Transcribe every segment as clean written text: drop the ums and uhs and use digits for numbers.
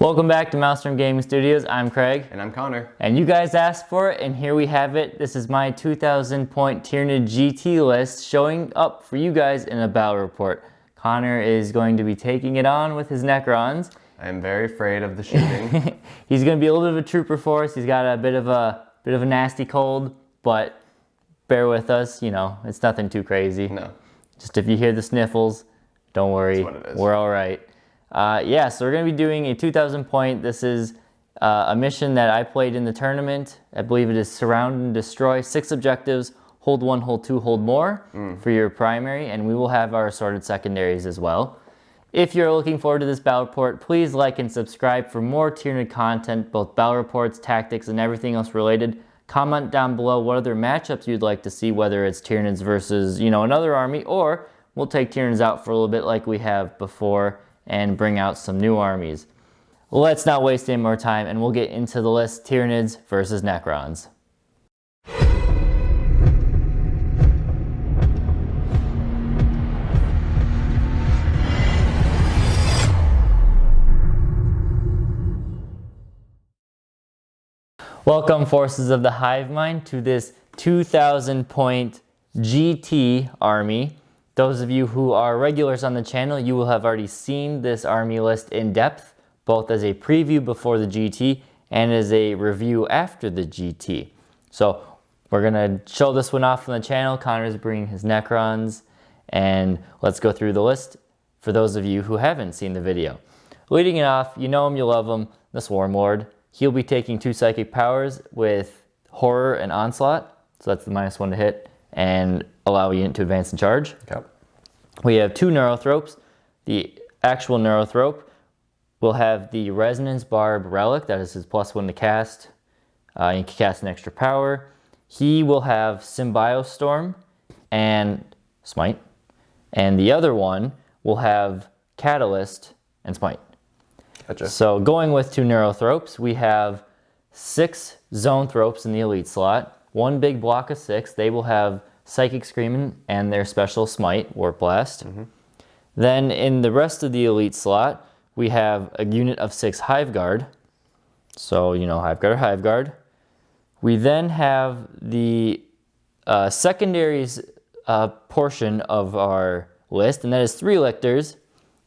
Welcome back to Maelstrom Gaming Studios. I'm Craig. And I'm Connor. And you guys asked for it, and here we have it. This is my 2,000 point Tyranid GT list showing up for you guys in a battle report. Connor is going to be taking it on with his Necrons. I am very afraid of the shooting. He's going to be a little bit of a trooper for us. He's got a bit of a nasty cold, but bear with us. You know, it's nothing too crazy. No. Just if you hear the sniffles, don't worry. That's what it is. We're all right. Yeah, so we're going to be doing a 2,000 point. This is a mission that I played in the tournament. I believe it is surround and destroy. 6 objectives, hold 1, hold 2, hold more for your primary, and we will have our assorted secondaries as well. If you're looking forward to this battle report, please like and subscribe for more Tyranid content, both battle reports, tactics, and everything else related. Comment down below what other matchups you'd like to see, whether it's Tyranids versus, another army, or we'll take Tyranids out for a little bit like we have before and bring out some new armies. Let's not waste any more time, and we'll get into the list. Tyranids versus Necrons. Welcome, forces of the Hive Mind, to this 2,000 point GT army. Those of you who are regulars on the channel, you will have already seen this army list in depth, both as a preview before the GT and as a review after the GT. So we're going to show this one off on the channel. Connor's bringing his Necrons, and let's go through the list for those of you who haven't seen the video. Leading it off, you know him, you love him, the Swarm Lord. He'll be taking 2 psychic powers with Horror and Onslaught, so that's the -1 to hit, and allow a unit to advance and charge. Yep. We have 2 Neurothropes. The actual Neurothrope will have the Resonance Barb Relic, that is his +1 to cast. You can cast an extra power. He will have Symbiostorm and Smite. And the other one will have Catalyst and Smite. Gotcha. So going with 2 Neurothropes, we have 6 Zonethropes in the Elite slot. 1 big block of 6. They will have Psychic Screaming and their special Smite, Warp Blast. Then in the rest of the Elite slot, we have a unit of 6 Hive Guard. So, Hive Guard or Hive Guard. We then have the Secondaries portion of our list, and that is 3 Lictors.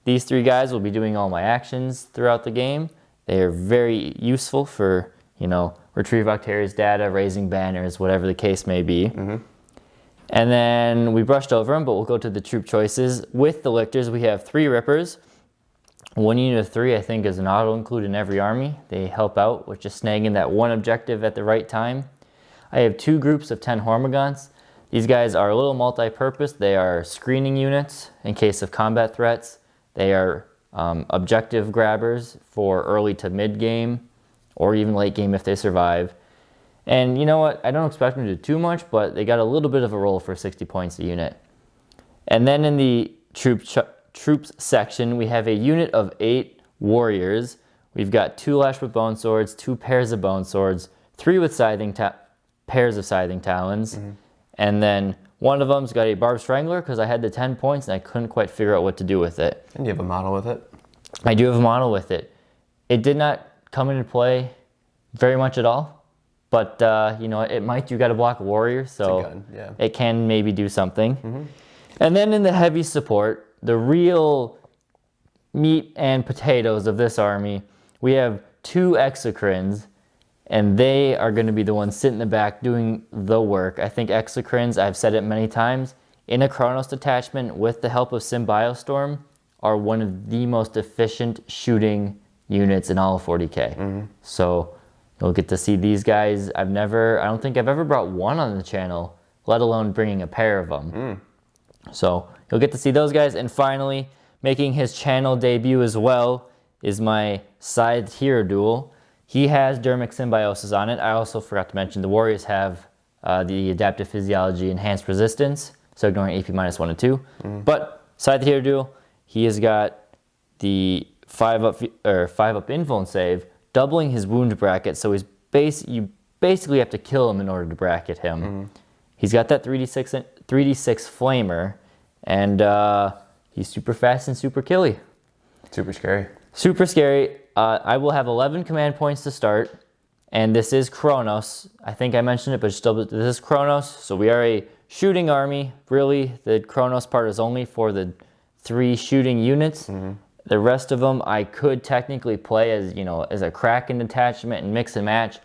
These 3 guys will be doing all my actions throughout the game. They are very useful for, retrieve Octarius data, raising banners, whatever the case may be. And then we brushed over them, but we'll go to the troop choices. With the Lictors, we have 3 Rippers. 1 unit of 3, I think, is an auto-include in every army. They help out with just snagging that 1 objective at the right time. I have 2 groups of 10 Hormagaunts. These guys are a little multi-purpose. They are screening units in case of combat threats. They are objective grabbers for early to mid-game, or even late game if they survive. And you know what? I don't expect them to do too much, but they got a little bit of a roll for 60 points a unit. And then in the troops section, we have a unit of 8 warriors. We've got 2 Lash with Bone Swords, 2 pairs of Bone Swords, 3 with pairs of Scything Talons, and then one of them's got a Barb Strangler because I had the 10 points and I couldn't quite figure out what to do with it. And you have a model with it? I do have a model with it. It did not come into play very much at all. But, it might. You got to block a warrior, so it can maybe do something. And then in the heavy support, the real meat and potatoes of this army, we have 2 Exocrines, and they are going to be the ones sitting in the back doing the work. I think Exocrines, I've said it many times, in a Chronos detachment with the help of Symbiostorm, are one of the most efficient shooting units in all of 40k. So you'll get to see these guys. I don't think I've ever brought one on the channel, let alone bringing a pair of them. So you'll get to see those guys. And finally, making his channel debut as well is my Scythed Hero Duel. He has Dermic Symbiosis on it. I also forgot to mention the Warriors have the Adaptive Physiology Enhanced Resistance, so ignoring AP -1 and 2. But Scythed Hero Duel, he has got the 5-up info and save, doubling his wound bracket, so you basically have to kill him in order to bracket him. He's got that 3d6 flamer, and he's super fast and super killy. Super scary. Super scary. I will have 11 command points to start, and this is Kronos. I think I mentioned it, but still, this is Kronos. So we are a shooting army. Really, the Kronos part is only for the 3 shooting units. The rest of them I could technically play as, as a Kraken detachment and mix and match.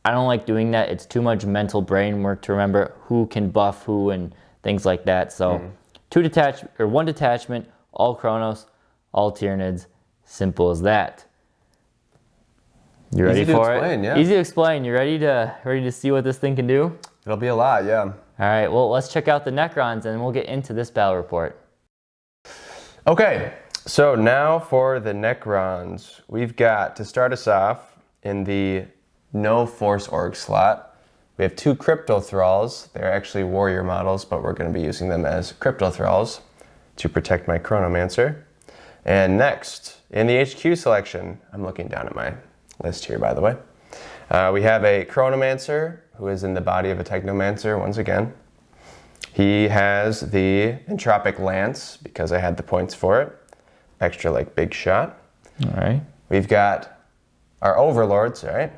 I don't like doing that. It's too much mental brain work to remember who can buff who and things like that. So 1 detachment, all Kronos, all Tyranids. Simple as that. You ready for it? Yeah. Easy to explain. You ready to see what this thing can do? It'll be a lot, yeah. All right, well, let's check out the Necrons and we'll get into this battle report. Okay, so now for the Necrons. We've got, to start us off, in the no Force Org slot, we have 2 Crypto Thralls. They're actually warrior models, but we're going to be using them as Crypto Thralls to protect my Chronomancer. And next, in the HQ selection, I'm looking down at my list here, by the way. We have a Chronomancer who is in the body of a Technomancer once again. He has the Entropic Lance because I had the points for it. Extra big shot. All right. We've got our Overlords, all right?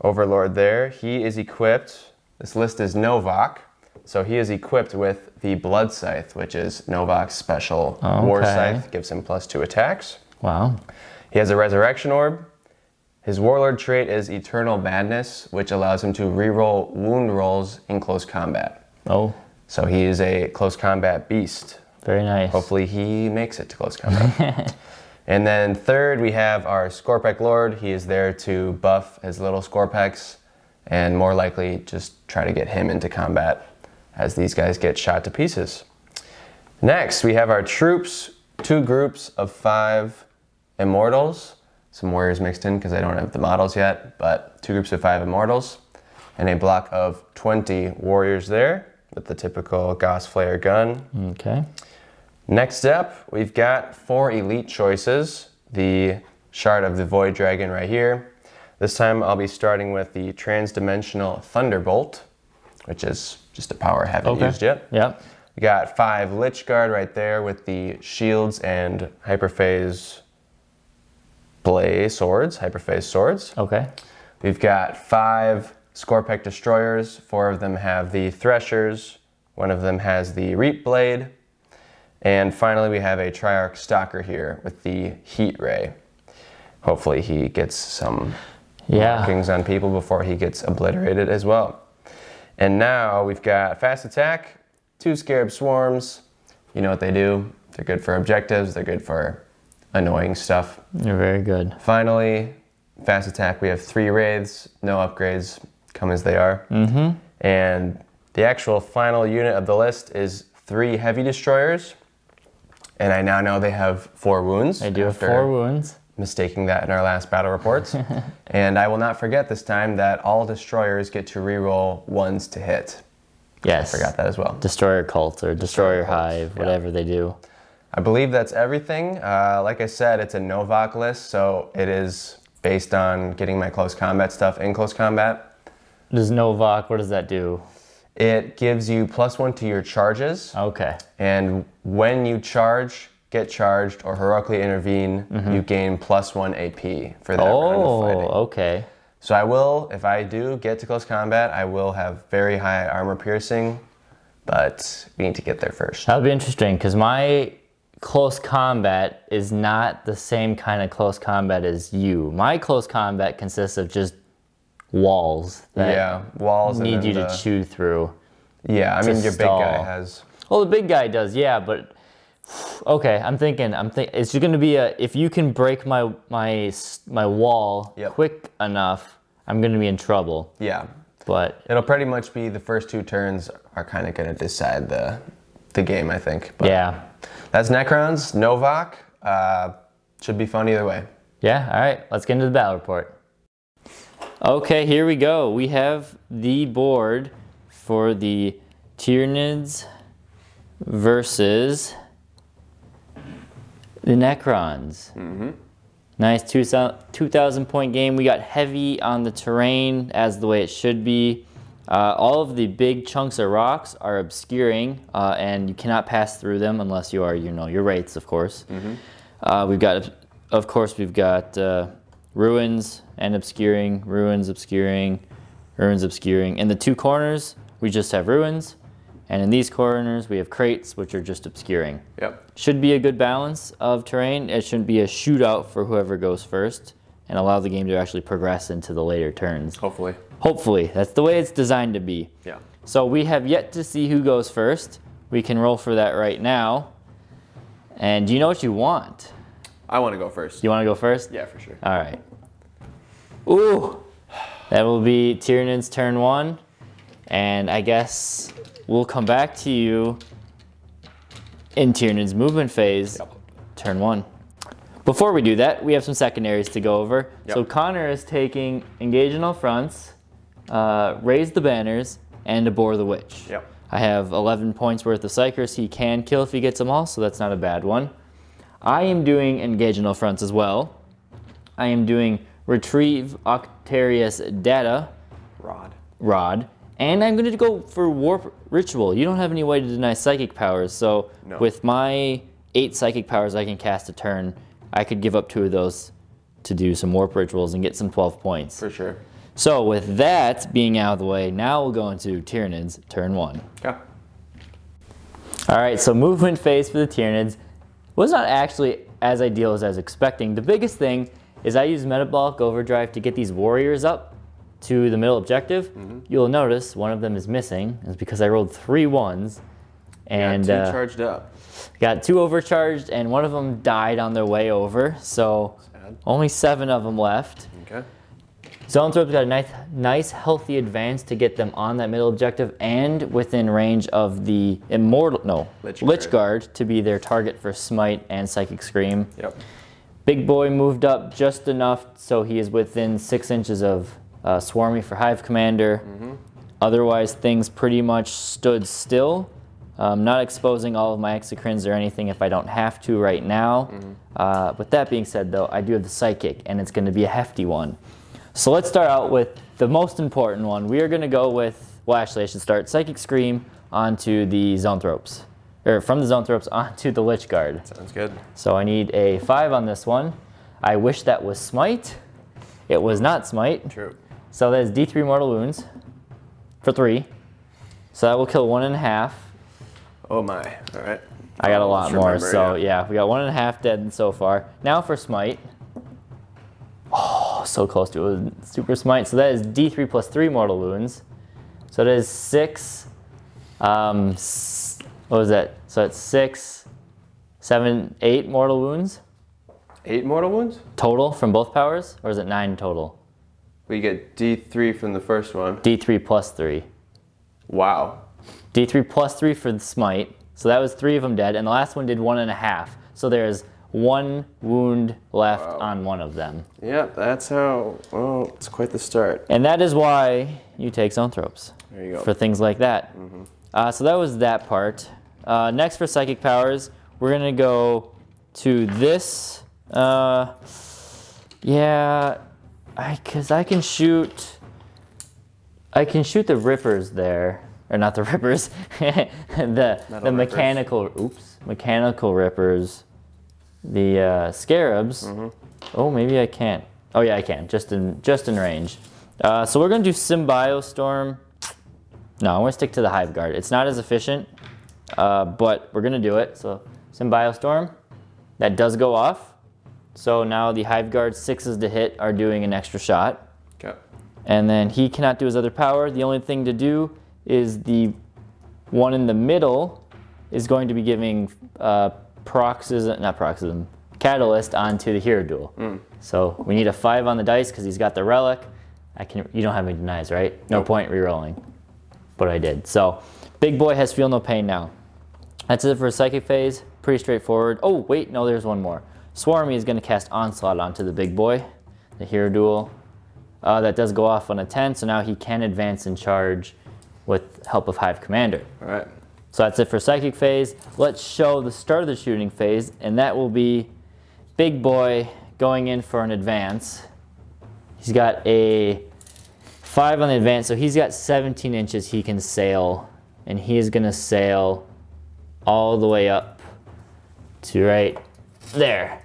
Overlord there. He is equipped, this list is Novak, so he is equipped with the Blood Scythe, which is Novak's special war scythe. Gives him +2 attacks. Wow. He has a Resurrection Orb. His Warlord trait is Eternal Madness, which allows him to reroll wound rolls in close combat. Oh. So he is a close combat beast. Very nice. Hopefully he makes it to close combat. And then third, we have our Scorpec Lord. He is there to buff his little Scorpecs and more likely just try to get him into combat as these guys get shot to pieces. Next, we have our troops, 2 groups of 5 Immortals. Some warriors mixed in because I don't have the models yet, but 2 groups of 5 Immortals and a block of 20 warriors there with the typical Gauss Flare gun. Okay. Next up, we've got 4 elite choices. The Shard of the Void Dragon right here. This time I'll be starting with the Transdimensional Thunderbolt, which is just a power I haven't used yet. Yep. We got 5 Lich Guard right there with the shields and Hyperphase Hyperphase swords. Okay. We've got 5 Scorpec Destroyers. 4 of them have the Threshers. 1 of them has the Reap Blade. And finally, we have a Triarch Stalker here with the Heat Ray. Hopefully he gets some markings on people before he gets obliterated as well. And now we've got Fast Attack, 2 Scarab Swarms. You know what they do. They're good for objectives. They're good for annoying stuff. You're very good. Finally, Fast Attack, we have 3 Wraiths. No upgrades. Come as they are. And the actual final unit of the list is 3 Heavy Destroyers. And I now know they have 4 wounds. They do have 4 wounds. Mistaking that in our last battle reports. And I will not forget this time that all destroyers get to reroll 1s to hit. Yes. I forgot that as well. Destroyer Cult or Destroyer Hive, whatever they do. I believe that's everything. Like I said, it's a Novak list, so it is based on getting my close combat stuff in close combat. Does Novak, what does that do? It gives you +1 to your charges. Okay. And when you charge, get charged, or heroically intervene, you gain +1 AP for that round of fighting. Okay. So I will, if I do get to close combat, I will have very high armor piercing, but we need to get there first. That'll be interesting, because my close combat is not the same kind of close combat as you. My close combat consists of just walls that walls need and you to chew through. Yeah, I mean, your big guy has... Well, the big guy does, yeah, but... Okay, I'm thinking it's going to be if you can break my wall quick enough, I'm going to be in trouble. Yeah. But it'll pretty much be the first 2 turns are kind of going to decide the game, I think. But yeah. That's Necrons, Novak. Should be fun either way. Yeah, all right, let's get into the battle report. Okay, here we go. We have the board for the Tyranids versus the Necrons. Nice 2,000 point game. We got heavy on the terrain as the way it should be. All of the big chunks of rocks are obscuring and you cannot pass through them unless you are, your Wraiths, of course. We've got of course, we've got ruins and obscuring, ruins, obscuring, ruins, obscuring. In the two corners, we just have ruins. And in these corners, we have crates, which are just obscuring. Yep. Should be a good balance of terrain. It shouldn't be a shootout for whoever goes first and allow the game to actually progress into the later turns. Hopefully. Hopefully. That's the way it's designed to be. Yeah. So we have yet to see who goes first. We can roll for that right now. And do you know what you want? I want to go first. You want to go first? Yeah, for sure. All right. Ooh. That will be Tyranids Turn 1. And I guess we'll come back to you in Tyranids movement phase, Turn 1. Before we do that, we have some secondaries to go over. Yep. So Connor is taking Engage in all fronts, Raise the banners, and Abhor the Witch. Yep. I have 11 points worth of Psychers. He can kill if he gets them all, so that's not a bad one. I am doing Engage in all fronts as well. I am doing Retrieve Octarius Data, Rod. And I'm going to go for Warp Ritual. You don't have any way to deny psychic powers, so with my 8 psychic powers I can cast a turn, I could give up 2 of those to do some Warp Rituals and get some 12 points. For sure. So with that being out of the way, now we'll go into Tyranids Turn 1. Okay. All right, so movement phase for the Tyranids was not actually as ideal as I was expecting. The biggest thing is I use Metabolic Overdrive to get these warriors up to the middle objective. You'll notice one of them is missing. It's because I rolled 3 1s. And got 2 charged up. Got 2 overcharged, and one of them died on their way over. So only 7 of them left. Okay. Zone Thrope's got a nice healthy advance to get them on that middle objective and within range of the Lich Guard to be their target for Smite and Psychic Scream. Yep. Big Boy moved up just enough so he is within 6 inches of Swarmy for Hive Commander. Otherwise, things pretty much stood still. Not exposing all of my Exocrines or anything if I don't have to right now. With that being said, though, I do have the Psychic, and it's going to be a hefty one. So let's start out with the most important one. We are going to go with, well, actually, I should start Psychic Scream onto the Zoanthropes. Or from the Zoanthropes onto the Lich Guard. Sounds good. So I need a 5 on this one. I wish that was Smite. It was not Smite. True. So that is D3 Mortal Wounds for 3. So that will kill 1.5. Oh my. All right. I got a lot more. Remember, So yeah, we got 1.5 dead so far. Now for Smite. Oh, so close to it. Super Smite. So that is D3 plus 3 Mortal Wounds. So that is 6. What was that? So it's 6, 7, 8 Mortal Wounds. 8 mortal wounds? Total from both powers? Or is it 9 total? We get D3 from the first one. D3 plus 3. Wow. D3 plus 3 for the Smite. So that was 3 of them dead. And the last one did 1.5. So there's 1 wound left on one of them. Yeah, that's how, well, it's quite the start. And that is why you take Zoanthropes. There you go. For things like that. So that was that part. Next for Psychic Powers, we're going to go to this. Yeah, because I can shoot the Rippers there. Or not the Rippers. the mechanical Rippers. The Scarabs. Oh, maybe I can't. Oh yeah, I can. Just in range. So we're going to do Symbiostorm. No, I'm going to stick to the Hive Guard. It's not as efficient, but we're going to do it. So Symbiostorm, that does go off. So now the Hive Guard 6s to hit are doing an extra shot. Okay. And then he cannot do his other power. The only thing to do is the one in the middle is going to be giving Catalyst onto the Hero Duel. So we need a 5 on the dice because he's got the Relic. You don't have any denies, right? No point re-rolling. But I did. So Big Boy has Feel No Pain now. That's it for Psychic Phase. Pretty straightforward. Oh, wait, no, there's one more. Swarmy is going to cast Onslaught onto the Big Boy, the Hero Duel. That does go off on a 10, so now he can advance and charge with help of Hive Commander. All right. So that's it for Psychic Phase. Let's show the start of the shooting phase, and that will be Big Boy going in for an advance. He's got a 5 on the advance, so he's got 17 inches he can sail, and he is going to sail all the way up to right there.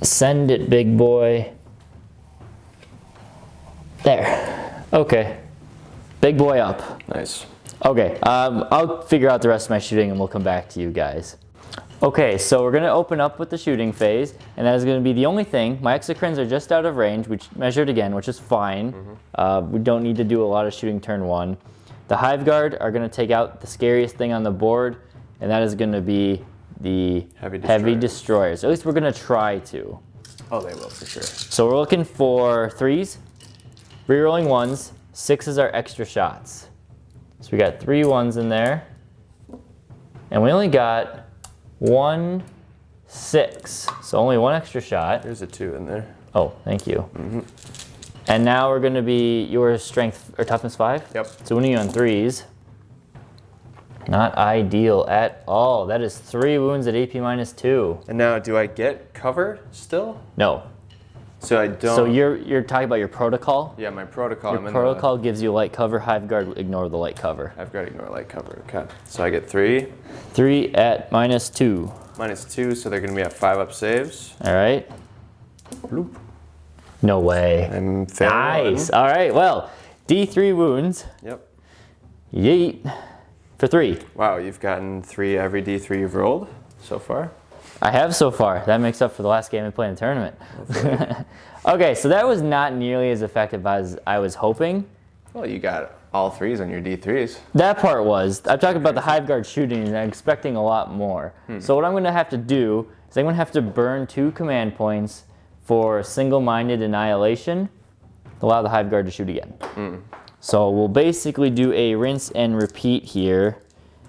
Send it, big boy. There. Okay. Big boy up. Nice. Okay, I'll figure out the rest of my shooting and we'll come back to you guys. Okay, so we're gonna open up with the shooting phase, and that is gonna be the only thing. My Exocrines are just out of range, which measured again, which is fine. We don't need to do a lot of shooting turn 1. The Hive Guard are gonna take out the scariest thing on the board, and that is gonna be the heavy destroyers. At least we're gonna try to. Oh, they will for sure. So we're looking for 3s, rerolling 1s, 6s are extra shots. So we got 3 1s in there, and we only got 1 6, so only 1 extra shot. There's a 2 in there. Oh, thank you. And now we're gonna be your strength or toughness 5. Yep. So when you're on 3s, not ideal at all. That is 3 wounds at AP -2. And now, do I get covered still? No. So I don't. So you're talking about your protocol. Yeah, my protocol. Your protocol gives you light cover. Hive Guard, ignore the light cover. I've got to ignore light cover. Okay. So I get 3. 3 at -2. -2, so they're going to be at 5 up saves. All right. Bloop. No way. I'm failing. Nice. All right. Well, D3 wounds. Yep. Yeet. For 3. Wow, you've gotten 3 every D3 you've rolled so far. I have so far. That makes up for the last game I played in the tournament. Okay, so that was not nearly as effective as I was hoping. Well, you got all 3s on your D3s. That part was. I'm talking about the Hive Guard shooting, and I'm expecting a lot more. So what I'm going to have to do is I'm going to have to burn 2 command points for single-minded annihilation, allow the Hive Guard to shoot again. So we'll basically do a rinse and repeat here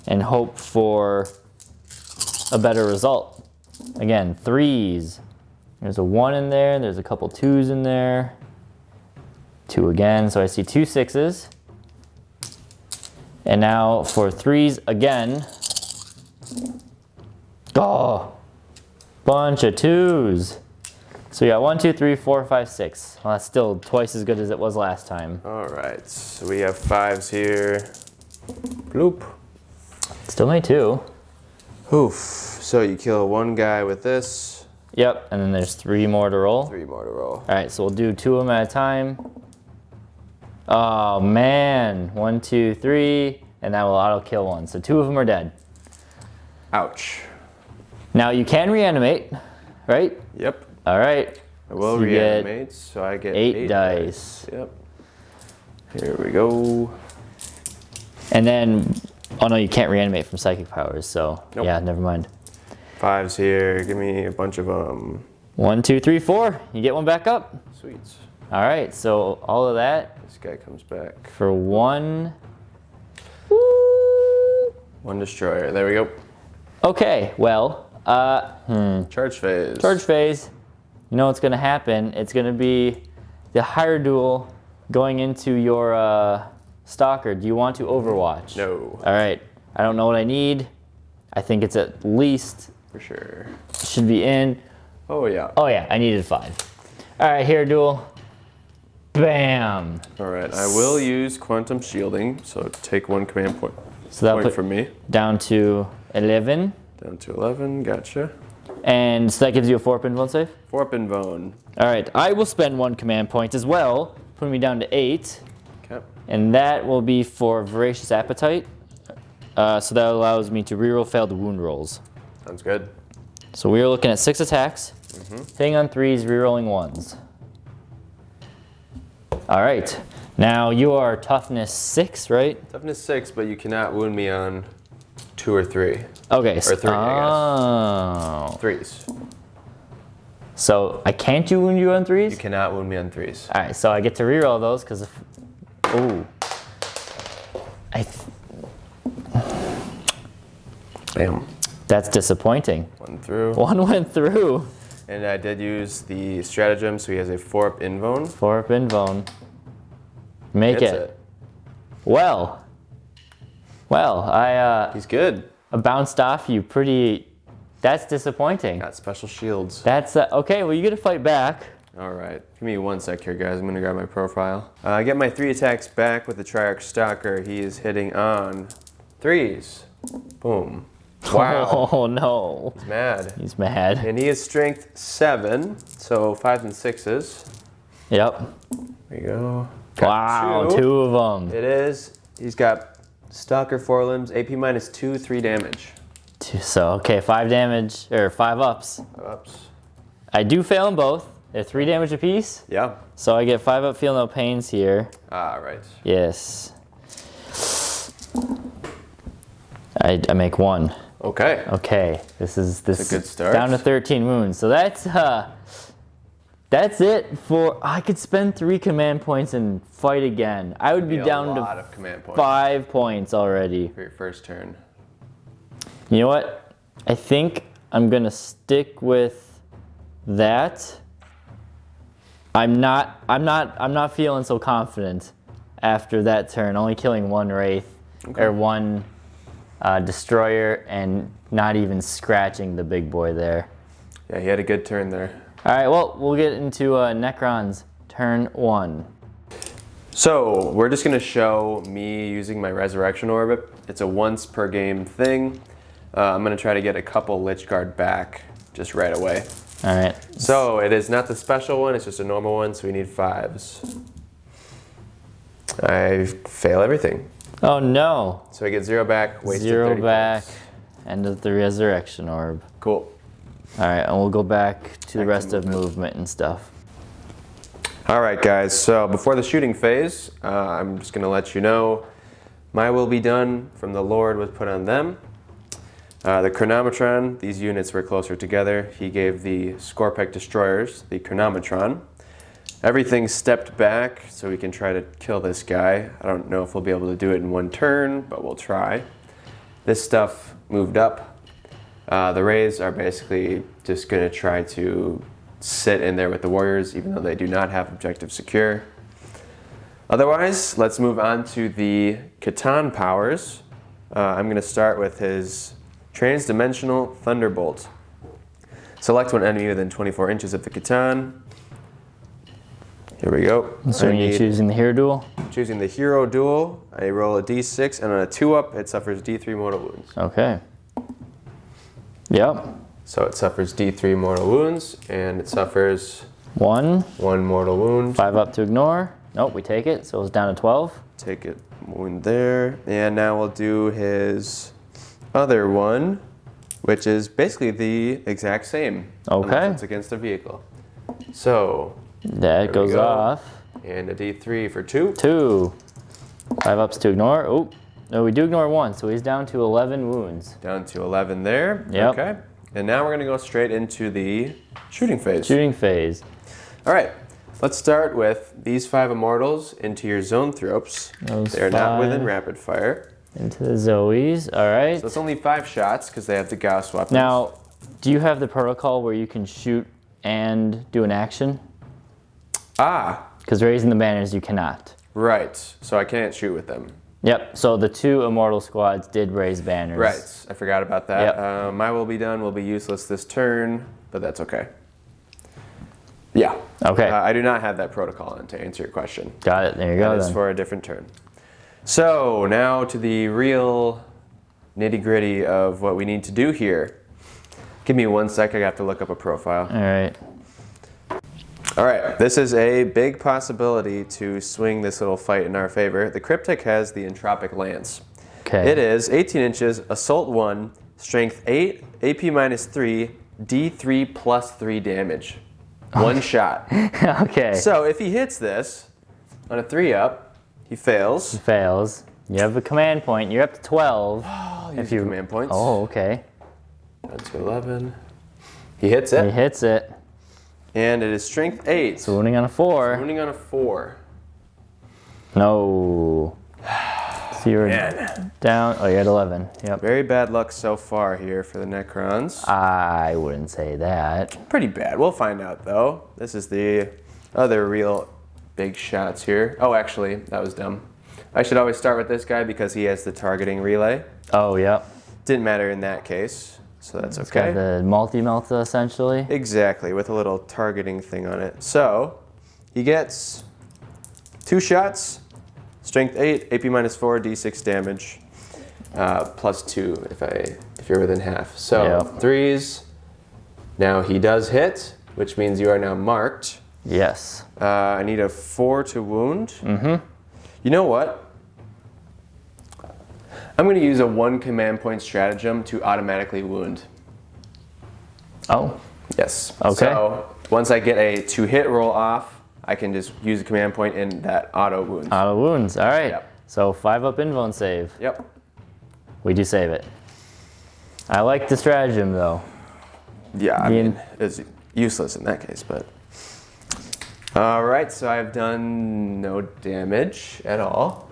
and hope for a better result. Again, 3s. There's a 1 in there, there's a couple 2s in there. 2 again, so I see 2 6s. And now for 3s again. Oh, bunch of 2s. So we got 1, 2, 3, 4, 5, 6. Well, that's still twice as good as it was last time. All right, so we have 5s here. Bloop. Still made 2. Oof. So you kill 1 guy with this. Yep, and then there's 3 more to roll. 3 more to roll. All right, so we'll do 2 of them at a time. Oh man, 1, 2, 3, and that will auto kill 1. So 2 of them are dead. Ouch. Now you can reanimate, right? Yep. All right. I will So you get reanimate, so I get 8 8 dice. Yep. Here we go. And then, oh no, you can't reanimate from psychic powers. So Nope. yeah, never mind. 5s here. Give me a bunch of them. 1, 2, 3, 4. You get 1 back up. Sweet. All right. So all of that This guy comes back. for 1. 1 destroyer. There we go. Okay. Well, Charge phase. charge phase. You know what's going to happen? It's going to be the higher duel going into your stalker. Do you want to overwatch? No. All right. I don't know what I need. I think it's at least For sure. should be in. Oh, yeah. Oh yeah, I needed 5. All right, here duel. Bam. All right. I will use quantum shielding, so take 1 command point. So that'll Point put from me. down to 11, Down to 11. Gotcha. and so that gives you a 4-pin bone save. 4-pin bone. All right, I will spend 1 command point as well, putting me down to 8, Okay. and that will be for voracious appetite. So that allows me to reroll failed wound rolls. Sounds good. So we are looking at 6 attacks, hitting on 3s, rerolling 1s. All right, now you are toughness 6, right? Toughness 6, but you cannot wound me on 2 or 3. Okay. Or 3, I Oh. guess. 3s. So I can't wound you on 3s? You cannot wound me on 3s. All right, so I get to reroll those because if, ooh. Bam. That's disappointing. 1 through. 1 went through. And I did use the stratagem, so he has a 4-up invone. 4-up invone. Make Hits it. Well, I He's good. bounced off you pretty. That's disappointing. Got special shields. That's okay. Well, you get to fight back. All right. Give me 1 sec here, guys. I'm going to grab my profile. I get my 3 attacks back with the Triarch Stalker. He is hitting on 3s. Boom. Wow. Oh no. He's mad. He's mad. And he is strength 7, so 5s and 6s. Yep. There you go. Wow, two of them. It is. He's got Stalker forelimbs, AP -2, 3 damage. So, okay, 5 damage, or 5 ups. Ups. I do fail them both. They're 3 damage apiece. Yeah. So I get 5 up, feel no pains here. Ah, right. Yes. I make 1. Okay. Okay, this is a good start. down to 13 wounds. So that's it for. I could spend 3 command points and fight again. I would be down a lot to of command points 5 points already. for your first turn. You know what? I think I'm gonna stick with that. I'm not feeling so confident after that turn. Only killing 1 wraith or 1 destroyer and not even scratching the big boy there. Yeah, he had a good turn there. All right, well, we'll get into Necrons turn 1. So we're just gonna show me using my Resurrection Orb. It's a once per game thing. I'm gonna try to get a couple Lich Guard back just right away. All right. So it is not the special one, it's just a normal one, so we need 5s. I fail everything. Oh no. So I get 0 back, wasted 0 30 back, points. end of the Resurrection Orb. Cool. All right, and we'll go back to the Back to rest of movement. movement and stuff. All right, guys, so before the shooting phase, I'm just gonna let you know, my will be done from the Lord was put on them. The Chronometron, these units were closer together. He gave the Scorpec Destroyers the Chronometron. Everything stepped back so we can try to kill this guy. I don't know if we'll be able to do it in 1 turn, but we'll try. This stuff moved up. The Rays are basically just going to try to sit in there with the Warriors, even though they do not have objective secure. Otherwise, let's move on to the Catan powers. I'm going to start with his Transdimensional Thunderbolt. Select one enemy within 24 inches of the Catan. Here we go. So you're choosing the hero duel? Choosing the hero duel. I roll a d6, and on a 2-up, it suffers d3 mortal wounds. Okay. Yep. So it suffers d3 mortal wounds, and it suffers 1 mortal wound. 5 up to ignore. Nope, we take it, so it's down to 12. Take it, wound there. And now we'll do his other one, which is basically the exact same. Okay. Unless it's against a vehicle. So That goes go. off. And a d3 for 2. 2. 5 ups to ignore. Oh, no, we do ignore 1, so he's down to 11 wounds. Down to 11 there. Yep. Okay. And now we're going to go straight into the shooting phase. Shooting phase. All right. Let's start with these 5 immortals into your zone thropes. Those They're not 5 within rapid fire. into the Zoes. All right. So it's only 5 shots because they have the Gauss weapons. Now, do you have the protocol where you can shoot and do an action? Ah, Because raising the banners, you cannot. right. So I can't shoot with them. Yep, so the 2 immortal squads did raise banners. Right. I forgot about that. Yep. My will be done will be useless this turn, but that's okay. Yeah. Okay. I do not have that protocol on to answer your question. Got it. There you go That is then. for a different turn. So now to the real nitty-gritty of what we need to do here. Give me 1 sec. I have to look up a profile. All right. All right, this is a big possibility to swing this little fight in our favor. The Cryptic has the Entropic Lance. Okay. It is 18 inches, Assault 1, Strength 8, AP -3, D3 plus 3 damage. 1 shot. Okay. So if he hits this on a 3-up, he fails. Fails. You have a command point. You're up to 12. I'll use the command points. Oh, okay. Down to 11. He hits it. He hits it. And it is Strength 8. So wounding on a 4. Wounding on a 4. No. So you're Man. down. Oh, you're at 11. Yep. Very bad luck so far here for the Necrons. I wouldn't say that. Pretty bad. We'll find out, though. This is the other real big shots here. Oh, actually, that was dumb. I should always start with this guy because he has the targeting relay. Oh, yep. Didn't matter in that case, so that's It's okay. got the multi-melt essentially. Exactly, with a little targeting thing on it. So, he gets 2 shots, Strength 8, AP -4, D6 damage, +2 if if you're within half. So Yep. 3s. Now he does hit, which means you are now marked. Yes. I need a 4 to wound. You know what? I'm going to use a 1 command point stratagem to automatically wound. Oh. Yes. Okay. So once I get a 2-hit roll off, I can just use a command point in that auto wound. Auto wounds. All right. Yep. So 5 up invuln save. Yep. We do save it. I like the stratagem though. Yeah, I mean, it's useless in that case, but. All right, so I've done no damage at all.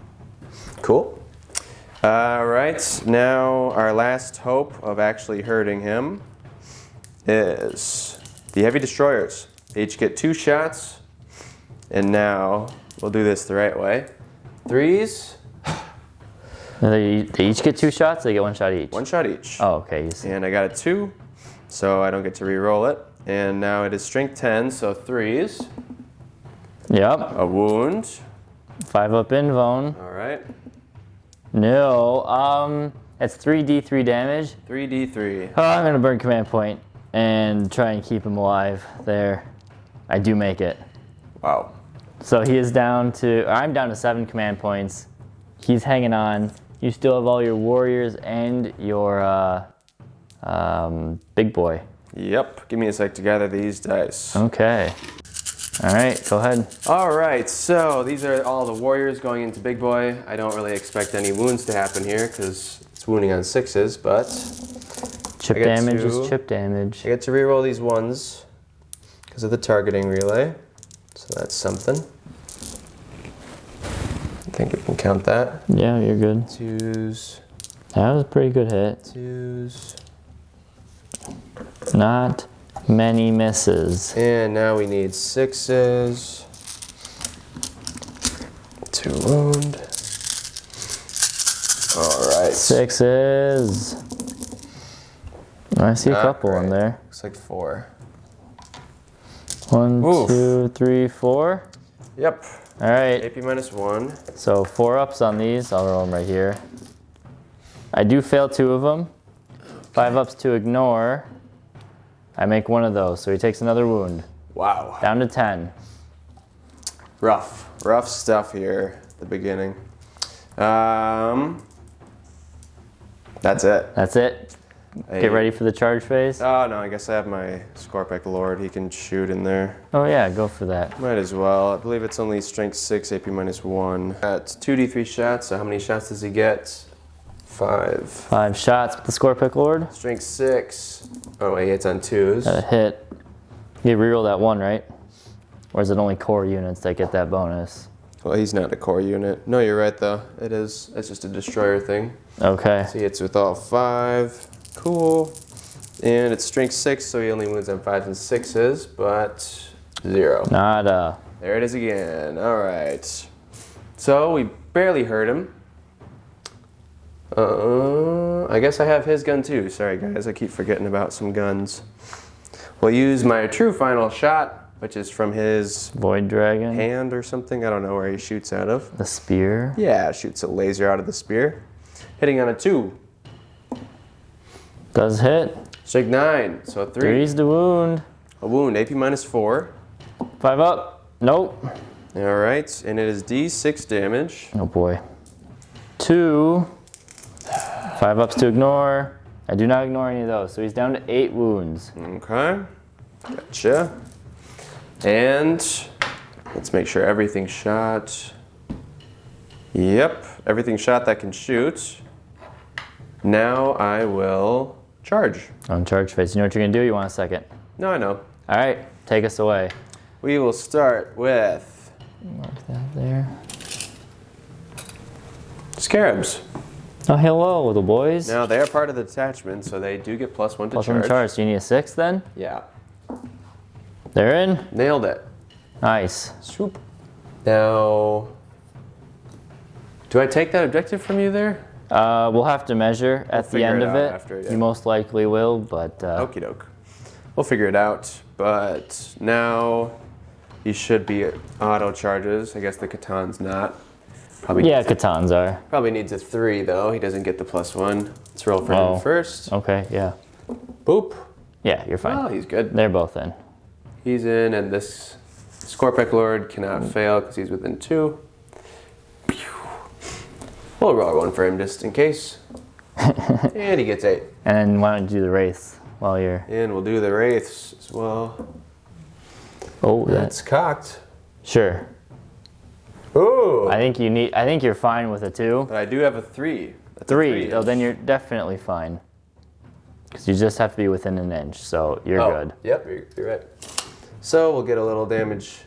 Cool. All right, now our last hope of actually hurting him is the heavy destroyers. They each get 2 shots, and now we'll do this the right way. 3s. They each get 2 shots. They get 1 shot each. 1 shot each. Oh, okay. You see. And I got a 2, so I don't get to re-roll it. And now it is strength 10, so 3s. Yep. A wound. 5 up invuln. All right. No. It's 3d3 damage. 3d3. Oh, I'm gonna burn command point and try and keep him alive. There, I do make it. Wow. So he is down to. I'm down to 7 command points. He's hanging on. You still have all your warriors and your big boy. Yep. Give me a sec to gather these dice. Okay. All right, go ahead. All right, so these are all the warriors going into big boy. I don't really expect any wounds to happen here because it's wounding on 6s, but Chip damage is chip damage. I get to reroll these 1s because of the targeting relay. So that's something. I think we can count that. Yeah, you're good. 2s. That was a pretty good hit. 2s. Not many misses. And now we need 6s to wound. All right. 6s. I see a couple in there. Looks like 4. 1, Oof. 2, 3, 4. Yep. All right. AP -1. So 4 ups on these. I'll roll them right here. I do fail 2 of them. 5 ups to ignore. I make 1 of those, so he takes another wound. Wow. Down to 10. Rough stuff here at the beginning. That's it. That's it. Get ready for the charge phase. Oh no, I guess I have my Scorpic Lord. He can shoot in there. Oh yeah, go for that. Might as well. I believe it's only strength 6, AP -1. That's 2d3 shots, so how many shots does he get? 5. 5 shots with the Scorpic Lord. Strength 6. Oh, he hits on 2s. Got a hit. You reroll that 1, right? Or is it only core units that get that bonus? Well, he's not a core unit. No, you're right though. It is. It's just a destroyer thing. Okay. So he hits with all 5. Cool. And it's strength 6, so he only wounds on 5s and 6s, but 0. Nada. There it is again. All right. So we barely hurt him. I guess I have his gun too. Sorry guys, I keep forgetting about some guns. We'll use my true final shot, which is from his Void Dragon. hand or something. I don't know where he shoots out of. The spear. Yeah, shoots a laser out of the spear. Hitting on a 2. Does hit. Strength 9, so 3. 3's the wound. A wound, AP -4. 5 up. Nope. All right, and it is D6 damage. Oh boy. 2. 5 ups to ignore. I do not ignore any of those, so he's down to 8 wounds. Okay, gotcha. And let's make sure everything's shot. Yep, everything's shot that can shoot. Now I will charge. On charge phase. You know what you're gonna do? You want a second? No, I know. All right, take us away. We will start with Mark that there. Scarabs. Oh, hello, little boys. Now they are part of the detachment, so they do get +1 to Plus charge. 1 charge. Do you need a 6 then? Yeah, They're in. nailed it. Nice. Swoop. Now, do I take that objective from you there? We'll have to measure at the figure end it of out it. after, yeah. You most likely will, but Okie doke. We'll figure it out. But now he should be auto charges. I guess the Catan's not. Yeah, Catans are. Probably needs a 3 though. He doesn't get the +1. Let's roll for him first. Okay, yeah. Boop. Yeah, you're fine. Oh, he's good. They're both in. He's in, and this Scorpic Lord cannot fail because he's within 2. We'll roll 1 for him just in case. And he gets 8. And then why don't you do the Wraiths while you're... And we'll do the Wraiths as well. Oh, That's cocked. Sure. Ooh. I think you're fine with a 2. But I do have a 3. That's 3. Oh, then you're definitely fine. Because you just have to be within an inch, so you're good. Yep, you're right. So we'll get a little damage.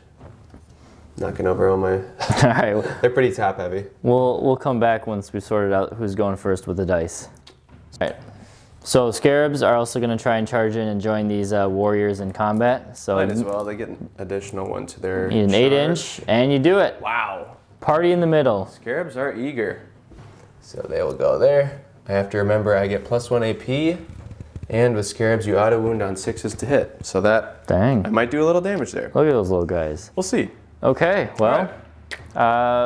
Knocking over all my... All right. They're pretty top heavy. We'll come back once we sorted out who's going first with the dice. All right. So Scarabs are also going to try and charge in and join these warriors in combat. So Might as well. They get an additional 1 to their need an 8-inch, and you do it. Wow. Party in the middle. Scarabs are eager. So they will go there. I have to remember I get +1 AP. And with Scarabs, you auto wound on 6s to hit. So that... Dang. I might do a little damage there. Look at those little guys. We'll see. Okay, well,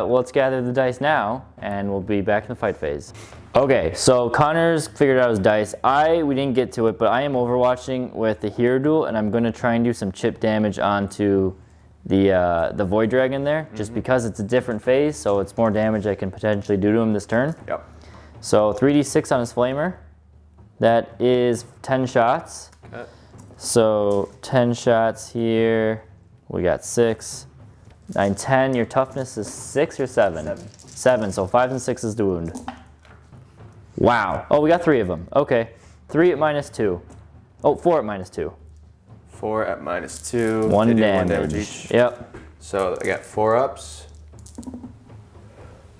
let's gather the dice now, and we'll be back in the fight phase. Okay, so Connor's figured out his dice. We didn't get to it, but I am overwatching with the Hero Duel, and I'm going to try and do some chip damage onto the Void Dragon there, just because it's a different phase, so it's more damage I can potentially do to him this turn. Yep. So 3d6 on his Flamer. That is 10 shots. Okay. So 10 shots here. We got 6. 9, 10. Your toughness is 6 or 7? 7. 7. So 5 and 6 is the wound. Wow. Oh, we got 3 of them. Okay. 3 at -2. Oh, 4 at -2. 4 at -2. 1 They do damage. 1 damage each. Yep. So I got 4 ups.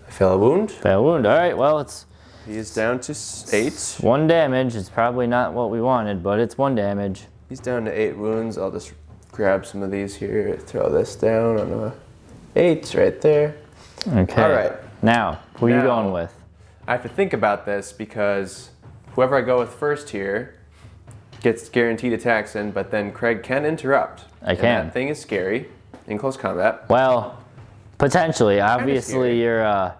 I fail a wound. Fail wound. All right. Well, it's... He is down to 8. 1 damage. It's probably not what we wanted, but it's 1 damage. He's down to 8 wounds. I'll just grab some of these here. Throw this down on a 8 right there. Okay. All right. Now, who are you going with? I have to think about this because whoever I go with first here gets guaranteed attacks in, but then Craig can interrupt. I can. And that thing is scary in close combat. Well, potentially. Obviously, you're...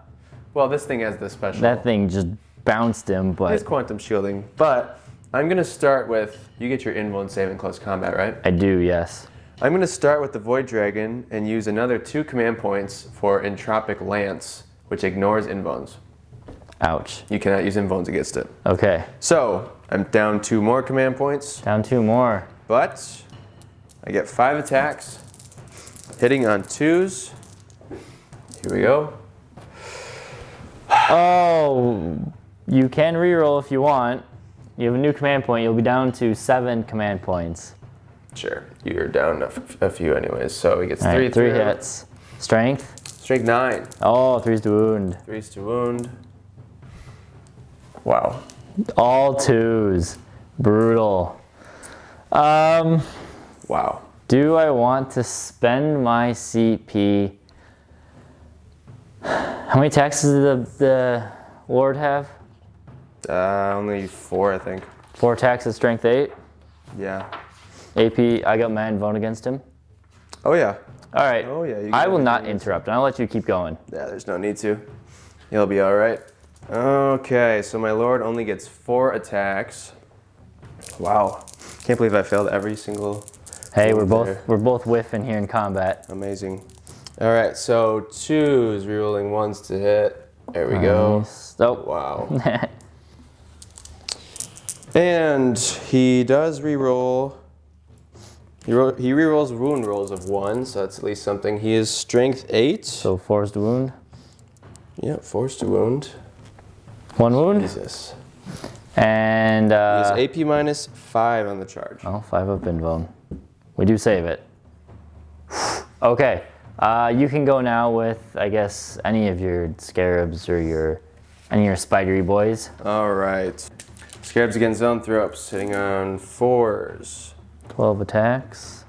Well, this thing has the special. That thing just bounced him, but... It's quantum shielding. But I'm going to start with... You get your invuln save in close combat, right? I do, yes. I'm going to start with the Void Dragon and use another 2 command points for Entropic Lance, which ignores invulns. Ouch. You cannot use invulns against it. Okay. So, I'm down 2 more command points. Down 2 more. But I get 5 attacks, hitting on 2s. Here we go. Oh, you can reroll if you want. You have a new command point. You'll be down to 7 command points. Sure, you're down a few anyways. So he gets 3 All right, 3 through. hits. Strength? Strength 9. Oh, 3's to wound. 3's to wound. Wow. All 2s. Brutal. Wow. Do I want to spend my CP? How many attacks does the Lord have? Only 4, I think. 4 attacks at strength 8. Yeah. AP, I got my invuln against him. Oh, yeah. All right. Oh, yeah. I will not interrupt, and I'll let you keep going. Yeah, there's no need to. You'll be all right. Okay, so my Lord only gets 4 attacks. Wow. Can't believe I failed every single... Hey, we're both whiffing here in combat. Amazing. All right, so 2s, rerolling 1s to hit. There we go. Oh. Wow. And he does reroll. He rerolls wound rolls of 1, so that's at least something. He is strength 8. So 4's to wound. Yep, 4's to wound. 1 wound. Jesus. And He is AP minus 5 on the charge. oh, 5 up invuln. We do save it. Okay. You can go now with, I guess, any of your scarabs or any of your spidery boys. All right. Scarabs against zone throps, hitting on 4s. 12 attacks.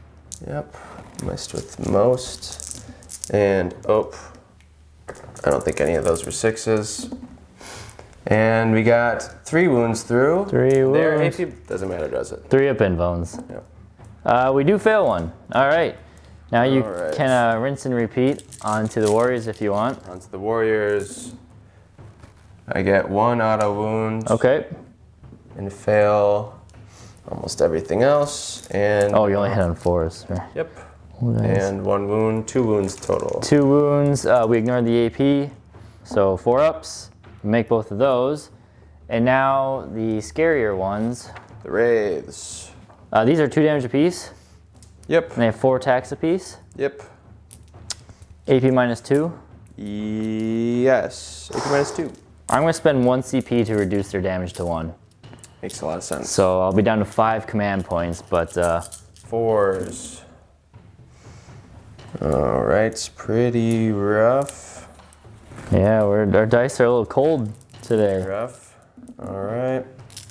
Yep. Missed with most. And, oh, I don't think any of those were 6s. And we got 3 wounds through. 3 wounds. Their AP doesn't matter, does it? 3 up invulns. Yep. We do fail 1. All right. Now you Alright. can rinse and repeat onto the warriors if you want. Onto the warriors. I get 1 auto wound. Okay. And fail almost everything else. And Oh, you only hit on 4s. Yep. Nice. And 1 wound, 2 wounds total. 2 wounds. We ignore the AP, so 4 ups. Make both of those. And now the scarier ones. The wraiths. These are 2 damage apiece. Yep. And they have 4 attacks apiece. Yep. AP -2. Yes. AP -2. I'm going to spend 1 CP to reduce their damage to 1. Makes a lot of sense. So I'll be down to 5 command points, but 4s. Alright, pretty rough. yeah, our dice are a little cold today. Rough. Alright.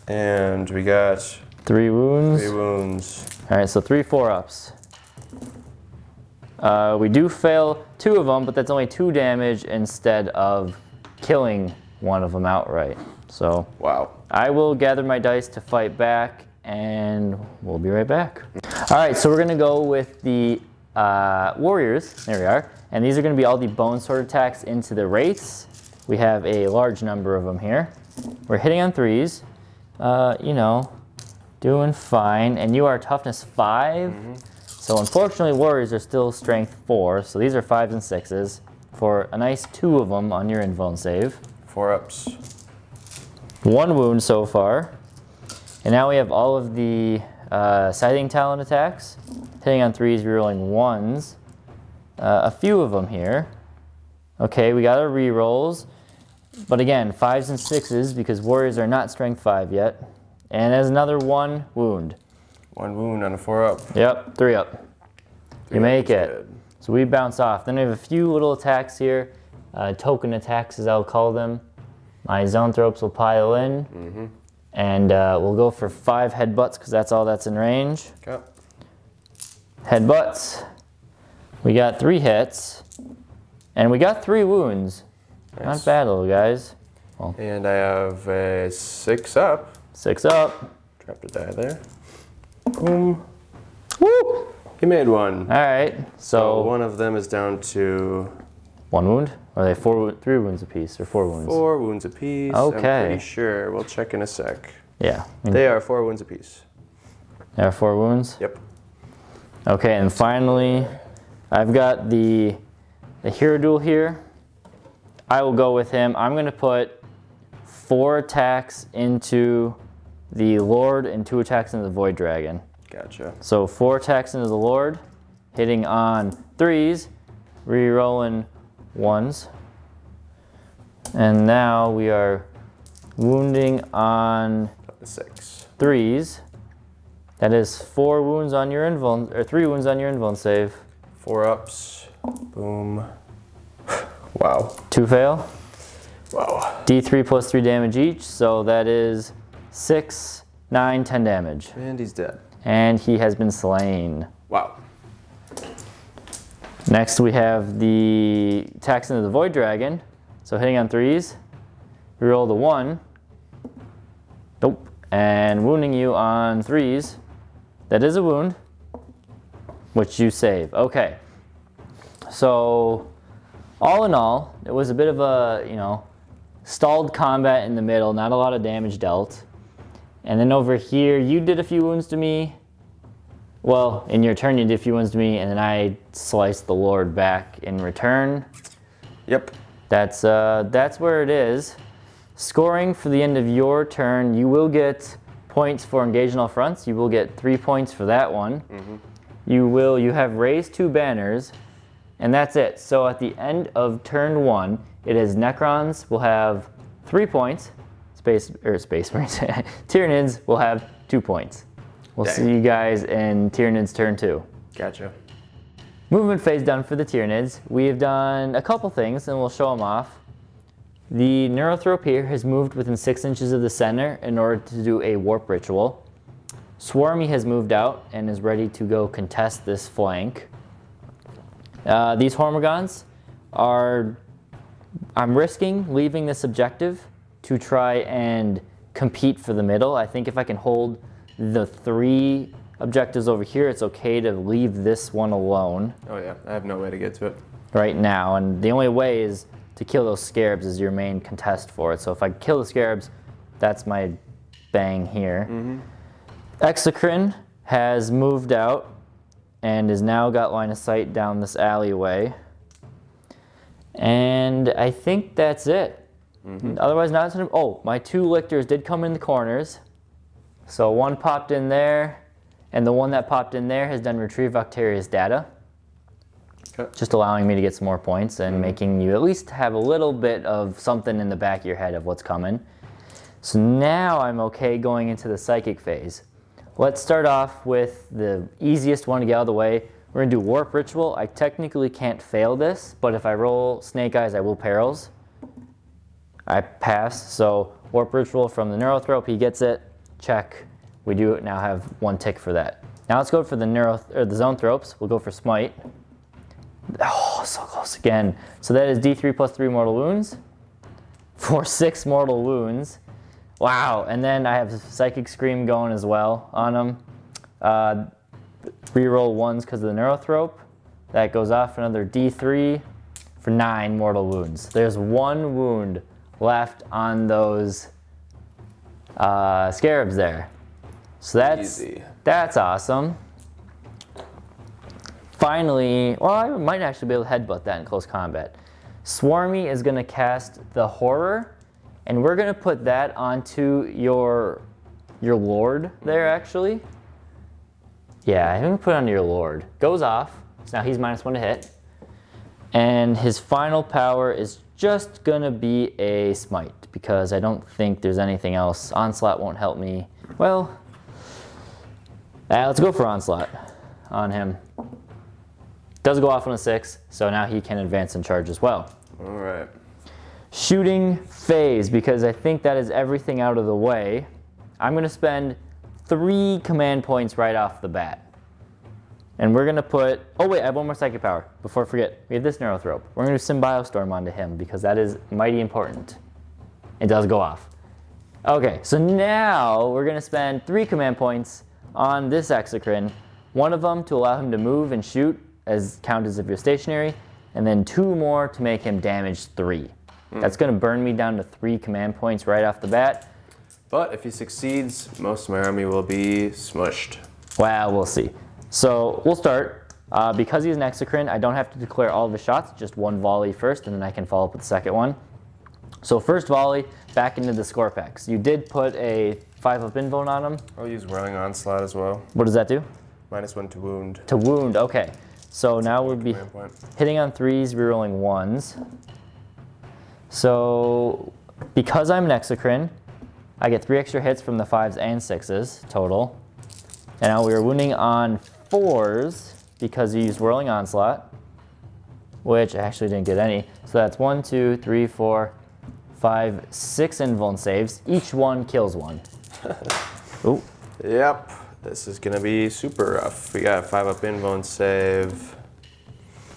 And we got 3 wounds. 3 wounds. All right, so 3 4-ups. We do fail 2 of them, but that's only 2 damage instead of killing one of them outright. So Wow. I will gather my dice to fight back, and we'll be right back. All right, so we're gonna go with the warriors. There we are. And these are gonna be all the bone sword attacks into the wraiths. We have a large number of them here. We're hitting on 3s. You know, doing fine. And you are toughness 5. So unfortunately, warriors are still strength 4. So these are 5s and 6s for a nice 2 of them on your invuln save. 4 ups. 1 wound so far. And now we have all of the scything talent attacks. Hitting on 3s, rerolling 1s. A few of them here. Okay, we got our rerolls. But again, 5s and 6s because warriors are not strength 5 yet. And there's another 1 wound. 1 wound on a 4 up. Yep, 3 up. You make it. Good. So we bounce off. Then we have a few little attacks here. Token attacks, as I'll call them. My zoanthropes will pile in. And we'll go for 5 headbutts because that's all that's in range. Okay. Headbutts. We got 3 hits. And we got 3 wounds. Nice. Not bad, little guys. And I have a 6 up. 6 up. Dropped a die there. Boom. Woo! He made 1. All right. So So 1 of them is down to 1 wound? Or are they 3 wounds apiece or 4 wounds? 4 wounds apiece. Okay. I'm pretty sure. We'll check in a sec. Yeah. They are 4 wounds apiece. There are 4 wounds? Yep. Okay, and finally, I've got the hero duel here. I will go with him. I'm going to put 4 attacks into the Lord and 2 attacks into the Void Dragon. Gotcha. So 4 attacks into the Lord, hitting on 3s, re-rolling 1s. And now we are wounding on Up to 6. 3s. That is 4 wounds on your invuln, or 3 wounds on your invuln save. 4 ups. Boom. Wow. 2 fail. Wow. D3 plus 3 damage each, so that is 6, 9, 10 damage. And he's dead. And he has been slain. Wow. Next we have the attacks into the Void Dragon. So hitting on 3s, reroll the 1. Nope. And wounding you on 3s. That is a wound, which you save. Okay. So all in all, it was a bit of a, stalled combat in the middle, not a lot of damage dealt. And then over here, you did a few wounds to me. Well, in your turn, you did a few wounds to me, and then I sliced the Lord back in return. Yep. That's where it is. Scoring for the end of your turn, you will get points for engage in all fronts. You will get 3 points for that one. You have raised 2 banners, and that's it. So at the end of turn 1, it is Necrons will have 3 points. Space Marines. Tyranids will have 2 points. We'll Dang. see you guys in Tyranids Turn 2. Gotcha. Movement phase done for the Tyranids. We have done a couple things, and we'll show them off. The Neurothrope here has moved within 6 inches of the center in order to do a warp ritual. Swarmy has moved out and is ready to go contest this flank. These Hormigons are... I'm risking leaving this objective to try and compete for the middle. I think if I can hold the 3 objectives over here, it's okay to leave this one alone Oh yeah, I have no way to get to it. right now. And the only way is to kill those scarabs is your main contest for it. So if I kill the scarabs, that's my bang here. Exocrine has moved out and has now got line of sight down this alleyway. And I think that's it. Otherwise, not a ton of, oh, my 2 lictors did come in the corners. So one popped in there, and the one that popped in there has done retrieve Octaria's data. Okay. Just allowing me to get some more points and making you at least have a little bit of something in the back of your head of what's coming. So now I'm okay going into the psychic phase. Let's start off with the easiest one to get out of the way. We're gonna do Warp Ritual. I technically can't fail this, but if I roll Snake Eyes, I will Perils. I pass, so Warp Ritual from the Neurothrope, he gets it, check. We do now have 1 tick for that. Now let's go for the the Zonethropes. We'll go for Smite. Oh, so close again. So that is D3 plus 3 mortal wounds for 6 mortal wounds. Wow, and then I have Psychic Scream going as well on him. Reroll 1s because of the Neurothrope. That goes off another D3 for 9 mortal wounds. There's 1 wound left on those scarabs there. So that's awesome. Finally, well, I might actually be able to headbutt that in close combat. Swarmy is going to cast the Horror, and we're going to put that onto your Lord there, actually. Yeah, I'm going to put it onto your Lord. Goes off, so now he's -1 to hit. And his final power is just going to be a Smite, because I don't think there's anything else. Onslaught won't help me. Well, let's go for Onslaught on him. Does go off on a 6, so now he can advance and charge as well. All right. Shooting phase, because I think that is everything out of the way. I'm going to spend 3 command points right off the bat. And we're going to put, oh wait, I have 1 more psychic power. Before I forget, we have this Neurothrope. We're going to do Symbiostorm onto him, because that is mighty important. It does go off. Okay, so now we're going to spend 3 command points on this Exocrine. 1 of them to allow him to move and shoot, as count as if you're stationary, and then 2 more to make him damage 3. That's going to burn me down to 3 command points right off the bat. But if he succeeds, most of my army will be smushed. Well, we'll see. So we'll start. Because he's an Exocrine, I don't have to declare all of his shots, just 1 volley first, and then I can follow up with the second one. So first volley, back into the Scorpex. You did put a 5-up invuln on him. I'll use Whirling Onslaught as well. What does that do? -1 to wound. To wound, okay. So now we'll be hitting on 3s, rerolling 1s. So because I'm an Exocrine, I get 3 extra hits from the 5s and 6s total. And now we are wounding on 4s because you used Whirling Onslaught, which I actually didn't get any. So that's 1, 2, 3, 4, 5, 6 invuln saves. Each one kills 1. Ooh. Yep. This is going to be super rough. We got a 5-up invuln save.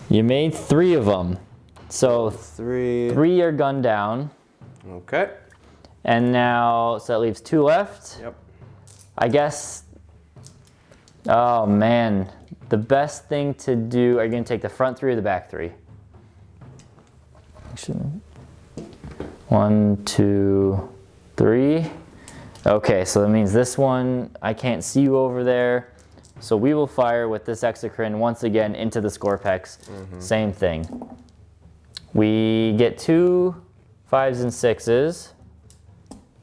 You made 3 of them. So 3 are gunned down. Okay. And now, so that leaves 2 left. Yep. I guess, oh man, the best thing to do, are you going to take the front 3 or the back 3? Actually, 1, 2, 3. Okay, so that means this one, I can't see you over there. So we will fire with this Exocrine once again into the Scorpex. Same thing. We get 2 5s and 6s.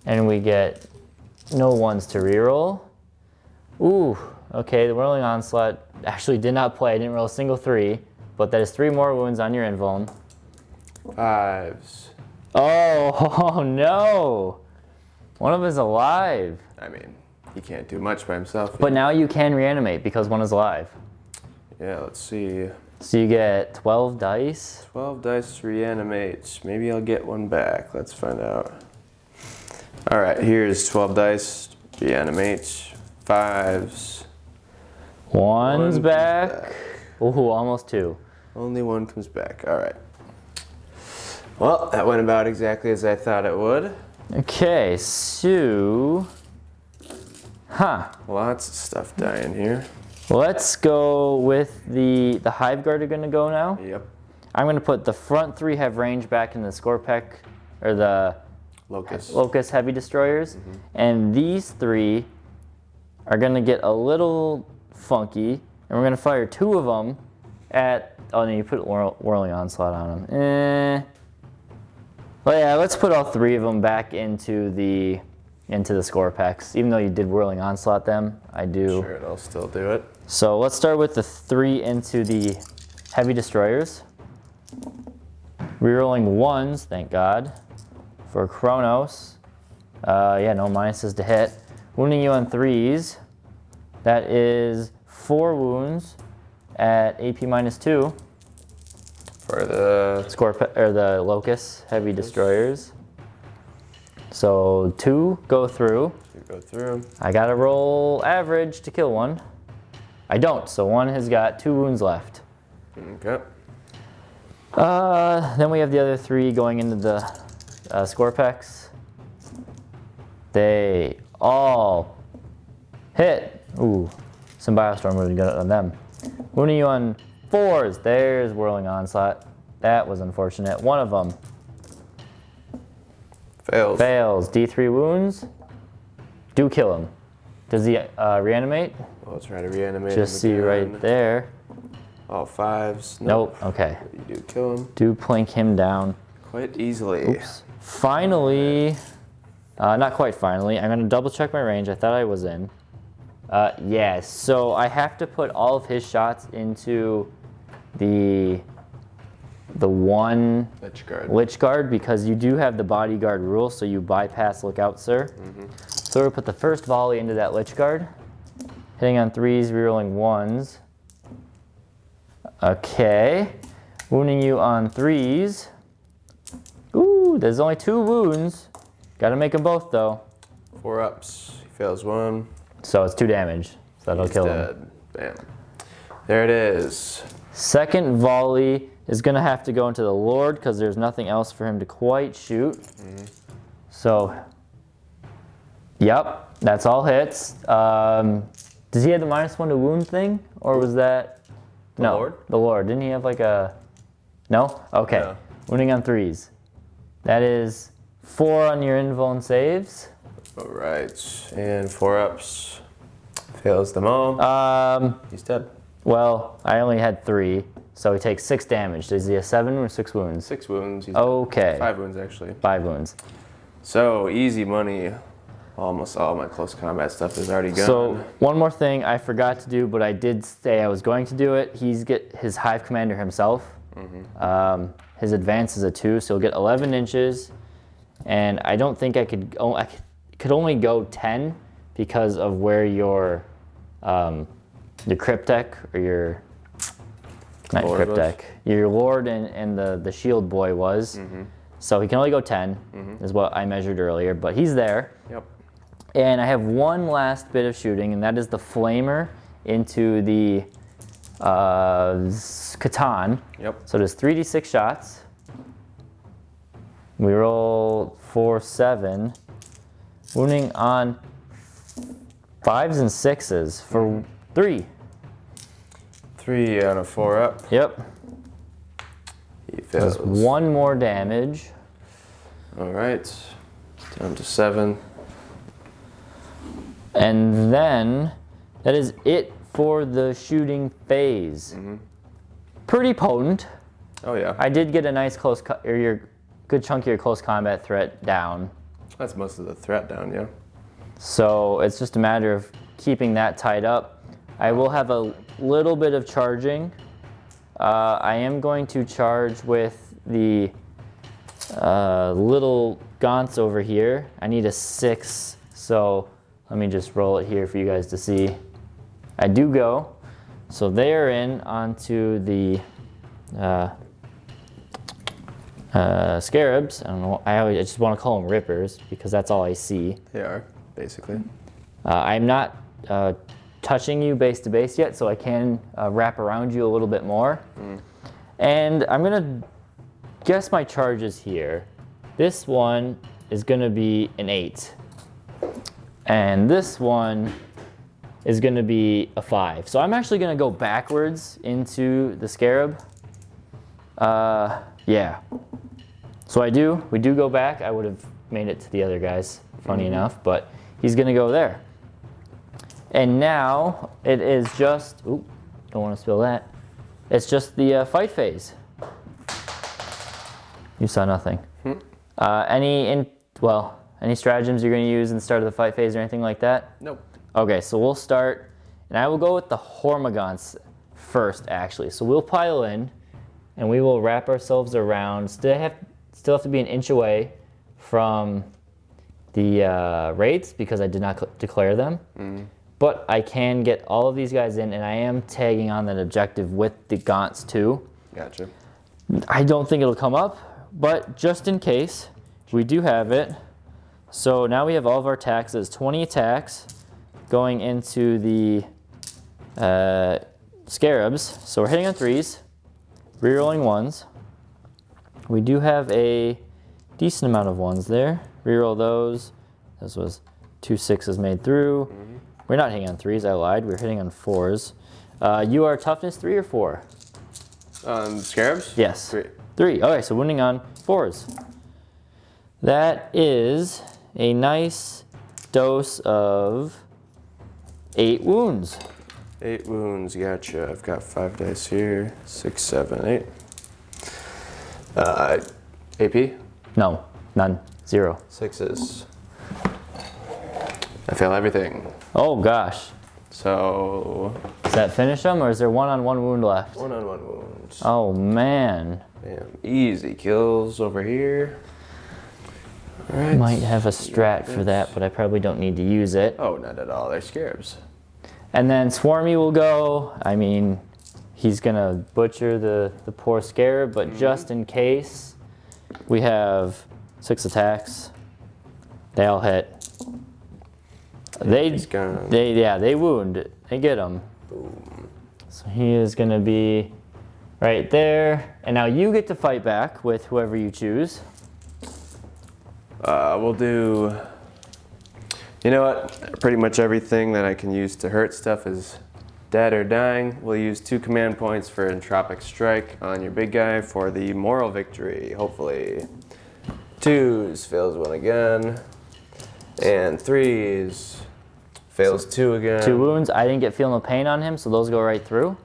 And we get no 1s to reroll. Ooh, okay, the Whirling Onslaught actually did not play. I didn't roll a single 3, but that is 3 more wounds on your invuln. 5s. Oh, no! One of them is alive. I mean, he can't do much by himself. But now you can reanimate because one is alive. Yeah, let's see. So you get 12 dice. 12 dice to reanimate. Maybe I'll get 1 back. Let's find out. All right, here's 12 dice. Reanimate. 5s. One's back. Ooh, almost 2. Only 1 comes back. All right. Well, that went about exactly as I thought it would. Okay, so... Huh. Lots of stuff dying here. Let's go with the Hive Guard are gonna go now. Yep. I'm gonna put the front 3 have range back in the Scorpec, or the Locust Heavy Destroyers. And these 3 are gonna get a little funky, and we're gonna fire 2 of them at, oh no, you put Whirling Onslaught on them. Well, yeah, let's put all 3 of them back into the Scorpecs. Even though you did Whirling Onslaught them, I do. Sure, it'll still do it. So let's start with the 3 into the Heavy Destroyers. Rerolling 1s, thank God, for Kronos. Yeah, no minuses to hit. Wounding you on 3s. That is 4 wounds at AP -2. For the The Locust Heavy Destroyers. So 2 go through. I gotta roll average to kill 1. I don't, so 1 has got 2 wounds left. Okay. Then we have the other 3 going into the Scorpecs. They all hit. Ooh, some Maelstrom would get on them. Wounding you on 4s. There's Whirling Onslaught. That was unfortunate. 1 of them fails. D3 wounds. Do kill him. Does he reanimate? We'll try to reanimate Just him see again. right there. All 5s. Nope. Okay. You do kill him. Do plink him down. Quite easily. Oops. Finally, not quite finally, I'm gonna double check my range. I thought I was in. Yeah, so I have to put all of his shots into the one Lich Guard because you do have the bodyguard rule, so you bypass Lookout, sir. So we'll put the first volley into that Lich Guard. Hitting on 3s, rerolling 1s. Okay. Wounding you on 3s. Ooh, there's only 2 wounds. Gotta make them both though. 4 ups. He fails 1. So it's 2 damage. So that'll kill him. Bam. There it is. Second volley is gonna have to go into the Lord because there's nothing else for him to quite shoot. So, yep, that's all hits. Does he have the -1 to wound thing, or was that? No, Lord? The Lord. Didn't he have like a? No. Okay. No. Wounding on 3s. That is 4 on your invuln saves. All right, and 4 ups. Fails them all. He's dead. Well, I only had 3, so he takes 6 damage. Does he have 7 or 6 wounds? 6 wounds. He's Okay. 5 wounds actually. 5 wounds. So easy money. Almost all my close combat stuff is already gone. So one more thing I forgot to do, but I did say I was going to do it. He's get his Hive Commander himself. His advance is a 2, so he'll get 11 inches. And I don't think I could only go 10 because of where your Cryptek or your not Cryptek, your Lord and the Shield Boy was. So he can only go 10 is what I measured earlier, but he's there. Yep. And I have one last bit of shooting, and that is the Flamer into the Catan. Yep. So there's 3d6 shots. We roll 4, 7. Wounding on 5s and 6s for 3. 3 on a 4 up. Yep. He fails. Just 1 more damage. All right. Down to 7. And then that is it for the shooting phase. Pretty potent. Oh yeah. I did get a nice your good chunk of your close combat threat down. That's most of the threat down, yeah. So it's just a matter of keeping that tied up. I will have a little bit of charging. I am going to charge with the little gaunts over here. I need a 6, so let me just roll it here for you guys to see. I do go. So they are in onto the scarabs. I don't know. I just want to call them rippers because that's all I see. They are, basically. I'm not touching you base to base yet, so I can wrap around you a little bit more. And I'm gonna guess my charges here. This one is gonna be an 8. And this one is going to be a 5. So I'm actually going to go backwards into the Scarab. Yeah. So we do go back. I would have made it to the other guys, funny enough, but he's going to go there. And now it is just, don't want to spill that. It's just the fight phase. You saw nothing. Any stratagems you're going to use in the start of the fight phase or anything like that? Nope. Okay, so we'll start, and I will go with the Hormagaunts first, actually. So we'll pile in, and we will wrap ourselves around. Still have to be an inch away from the raids because I did not declare them. But I can get all of these guys in, and I am tagging on that objective with the Gaunts too. Gotcha. I don't think it'll come up, but just in case, we do have it. So now we have all of our attacks. There's 20 attacks going into the Scarabs. So we're hitting on 3s, rerolling 1s. We do have a decent amount of 1s there. Reroll those. This was 2 6s made through. We're not hitting on 3s, I lied. We're hitting on 4s. You are toughness 3 or 4? Scarabs? Yes. 3. 3. Okay, so wounding on 4s. That is a nice dose of 8 wounds. 8 wounds, gotcha. I've got 5 dice here. 6, 7, 8. AP? No, none. 0. 6s. I fail everything. Oh gosh. So... Does that finish them, or is there 1-on-1 wound left? 1-on-1 wounds. Oh man. Bam. Easy kills over here. All right. Might have a strat for that, but I probably don't need to use it. Oh, not at all. They're Scarabs. And then Swarmy will go. I mean, he's gonna butcher the poor Scarab, but just in case, we have 6 attacks. They all hit. They wound. They get him. Boom. So he is gonna be right there. And now you get to fight back with whoever you choose. We'll do, you know what? Pretty much everything that I can use to hurt stuff is dead or dying. We'll use 2 command points for Entropic Strike on your big guy for the moral victory, hopefully. 2s, fails 1 again. And 3s, fails 2 again. 2 wounds. I didn't get feel no pain on him, so those go right through.